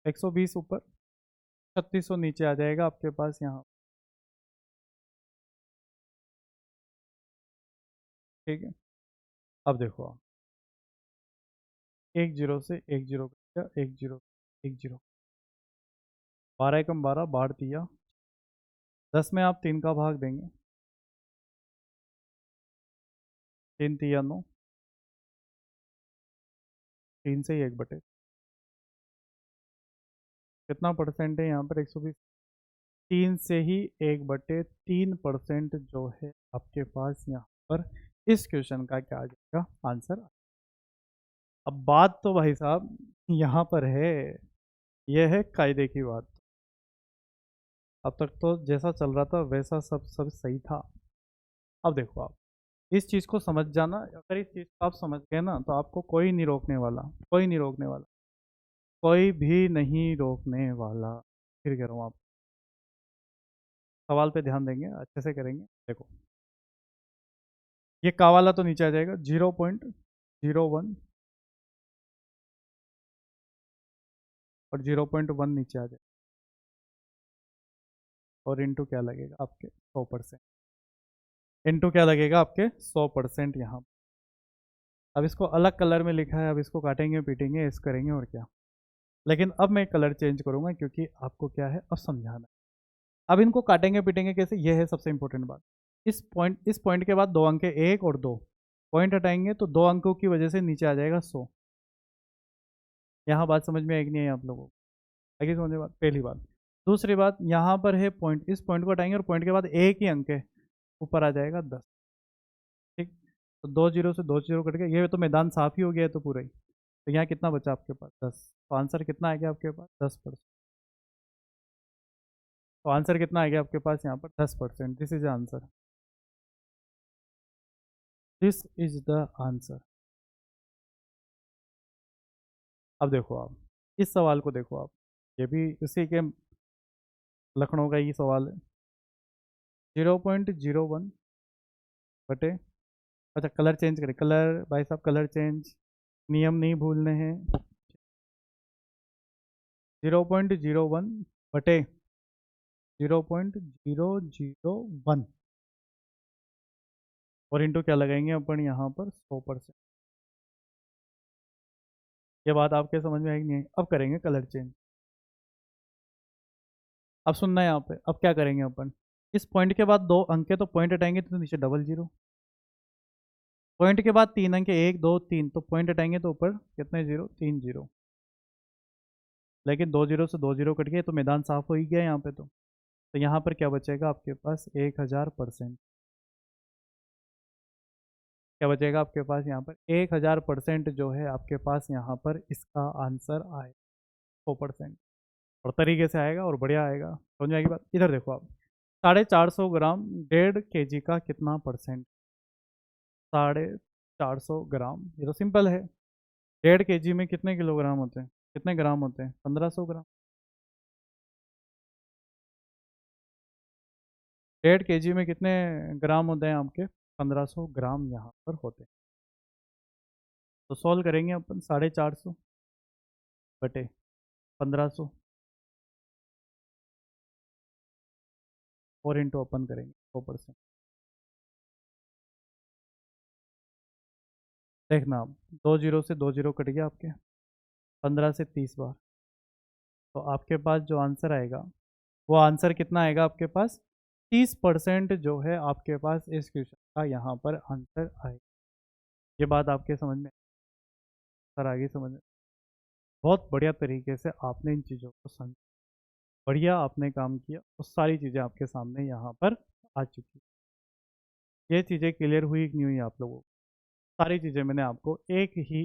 120 ऊपर, 3600 नीचे आ जाएगा आपके पास यहाँ। ठीक है। अब देखो आप, एक जीरो से एक जीरो, एक जीरो, एक जीरो, 12 × 12 बाढ़ दिया। 10 में आप 3 का भाग देंगे, 3 × 3 = 9, 3 से ही 1/, कितना परसेंट है यहाँ पर? 120। 3 से ही 1/3% जो है आपके पास यहाँ पर। इस क्वेश्चन का क्या आ जाएगा आंसर? अब बात तो भाई साहब यहाँ पर है, यह है कायदे की बात। अब तक तो जैसा चल रहा था वैसा सब सब सही था। अब देखो आप, इस चीज़ को समझ जाना। अगर इस चीज़ को आप समझ गए ना तो आपको कोई नहीं रोकने वाला, कोई नहीं रोकने वाला, कोई भी नहीं रोकने वाला। फिर कह रहा हूँ, आप सवाल पे ध्यान देंगे, अच्छे से करेंगे। देखो, ये का वाला तो नीचे आ जाएगा 0.01, और 0.1 नीचे आ जाएगा, और इंटू क्या लगेगा आपके 100%। इंटू क्या लगेगा आपके 100% यहाँ। अब इसको अलग कलर में लिखा है, अब इसको काटेंगे पीटेंगे इस करेंगे और क्या। लेकिन अब मैं कलर चेंज करूंगा क्योंकि आपको क्या है अब समझाना है। अब इनको काटेंगे पीटेंगे कैसे, ये है सबसे इंपॉर्टेंट बात। इस पॉइंट के बाद दो अंक है, एक और दो। पॉइंट हटाएंगे तो दो अंकों की वजह से नीचे आ जाएगा 100। यहाँ बात समझ में आएगी नहीं है आप लोगों को? आगे समझे बात? पहली बात। दूसरी बात, यहाँ पर है पॉइंट, इस पॉइंट को हटाएंगे और पॉइंट के बाद एक ही अंक है, ऊपर आ जाएगा 10। ठीक। तो दो जीरो से दो जीरो कट गया, ये तो मैदान साफ ही हो गया है तो पूरा ही। तो यहाँ कितना बचा आपके पास? 10। तो आंसर कितना आ गया आपके पास? 10%। तो आंसर कितना आ गया आपके पास यहाँ पर? 10%। This is answer, this is the answer. अब देखो आप, इस सवाल को देखो आप, ये भी उसी के लखनऊ का ही सवाल है। 0.01 बटे, अच्छा कलर चेंज करें, कलर भाई साहब कलर चेंज, नियम नहीं भूलने हैं। 0.01 बटे 0.001, और इंटू क्या लगाएंगे अपन यहाँ पर 100%। ये बात आपके समझ में आएगी नहीं? अब करेंगे कलर चेंज। अब सुनना है यहाँ पे, अब क्या करेंगे अपन, इस पॉइंट के बाद 2 अंक है तो पॉइंट हटाएंगे तो नीचे डबल जीरो। पॉइंट के बाद 3 अंक है, 1 2 3, तो पॉइंट हटाएंगे तो ऊपर कितने जीरो, 3 जीरो। लेकिन 2 जीरो से 2 जीरो कट गए तो मैदान साफ हो ही गया यहाँ पे। तो यहाँ पर क्या बचेगा आपके पास, 1000%। क्या बचेगा आपके पास यहाँ पर, 1000% जो है आपके पास यहाँ पर इसका आंसर आए 100%। और तरीके से आएगा और बढ़िया आएगा, समझ में आएगी बात। इधर देखो आप, 450 ग्राम 1.5 kg का कितना परसेंट, 450 ग्राम, ये तो सिंपल है। 1.5 kg में कितने किलोग्राम होते हैं, कितने ग्राम होते हैं, 1500 ग्राम। 1.5 kg में कितने ग्राम होते हैं आपके, 1500 ग्राम यहाँ पर होते हैं। तो सॉल्व करेंगे अपन, 450 बटे 1500 और इंटू अपन करेंगे 100%। देखना आप, 2 जीरो से 2 जीरो कट गया आपके, 15 से 30 बार। तो आपके पास जो आंसर आएगा वो आंसर कितना आएगा आपके पास, 30% जो है आपके पास इस क्वेश्चन का यहाँ पर आंसर आएगा। ये बात आपके समझ में, सर आगे समझ में, बहुत बढ़िया तरीके से आपने इन चीज़ों को समझ, बढ़िया आपने काम किया और सारी चीज़ें आपके सामने यहाँ पर आ चुकी। ये चीज़ें क्लियर हुई कि नहीं हुई आप लोगों को, सारी चीज़ें मैंने आपको एक ही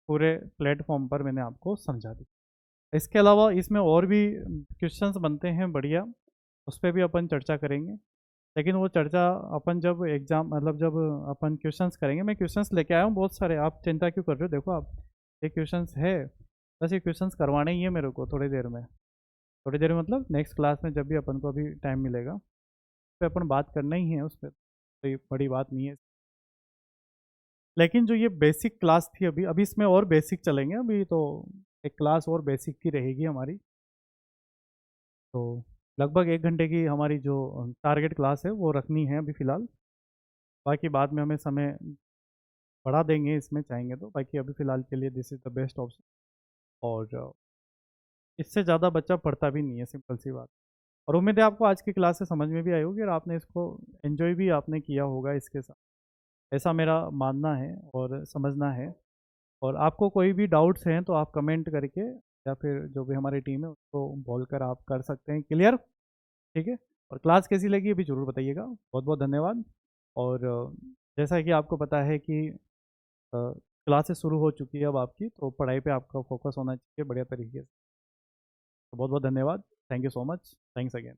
पूरे प्लेटफॉर्म पर मैंने आपको समझा दी। इसके अलावा इसमें और भी क्वेश्चंस बनते हैं बढ़िया, उस पर भी अपन चर्चा करेंगे। लेकिन वो चर्चा अपन जब एग्ज़ाम, मतलब जब अपन क्वेश्चंस करेंगे, मैं क्वेश्चंस लेके आया हूँ बहुत सारे, आप चिंता क्यों कर रहे हो, देखो आप, ये क्वेश्चंस है, बस ये क्वेश्चंस करवाने ही है मेरे को थोड़ी देर में। थोड़ी देर में मतलब नेक्स्ट क्लास में जब भी अपन को अभी टाइम मिलेगा, उस पर अपन बात करना ही है, उस पर कोई बड़ी बात नहीं है। लेकिन जो ये बेसिक क्लास थी, अभी अभी इसमें और बेसिक चलेंगे, अभी तो एक क्लास और बेसिक की रहेगी हमारी। तो लगभग 1 घंटे की हमारी जो टारगेट क्लास है वो रखनी है अभी फ़िलहाल। बाकी बाद में हमें समय बढ़ा देंगे इसमें चाहेंगे तो, बाकी अभी फ़िलहाल के लिए this is the best option. और इससे ज़्यादा बच्चा पढ़ता भी नहीं है, सिंपल सी बात। और उम्मीद है आपको आज की क्लास से समझ में भी आई होगी और आपने इसको एंजॉय भी आपने किया होगा इसके साथ, ऐसा मेरा मानना है और समझना है। और आपको कोई भी डाउट्स हैं तो आप कमेंट करके या फिर जो भी हमारी टीम है उसको बोलकर आप कर सकते हैं क्लियर, ठीक है। और क्लास कैसी लगी अभी ज़रूर बताइएगा, बहुत बहुत धन्यवाद। और जैसा कि आपको पता है कि क्लासेस शुरू हो चुकी है अब आपकी, तो पढ़ाई पे आपका फोकस होना चाहिए बढ़िया तरीके से। तो बहुत बहुत धन्यवाद, thank you so much, thanks again.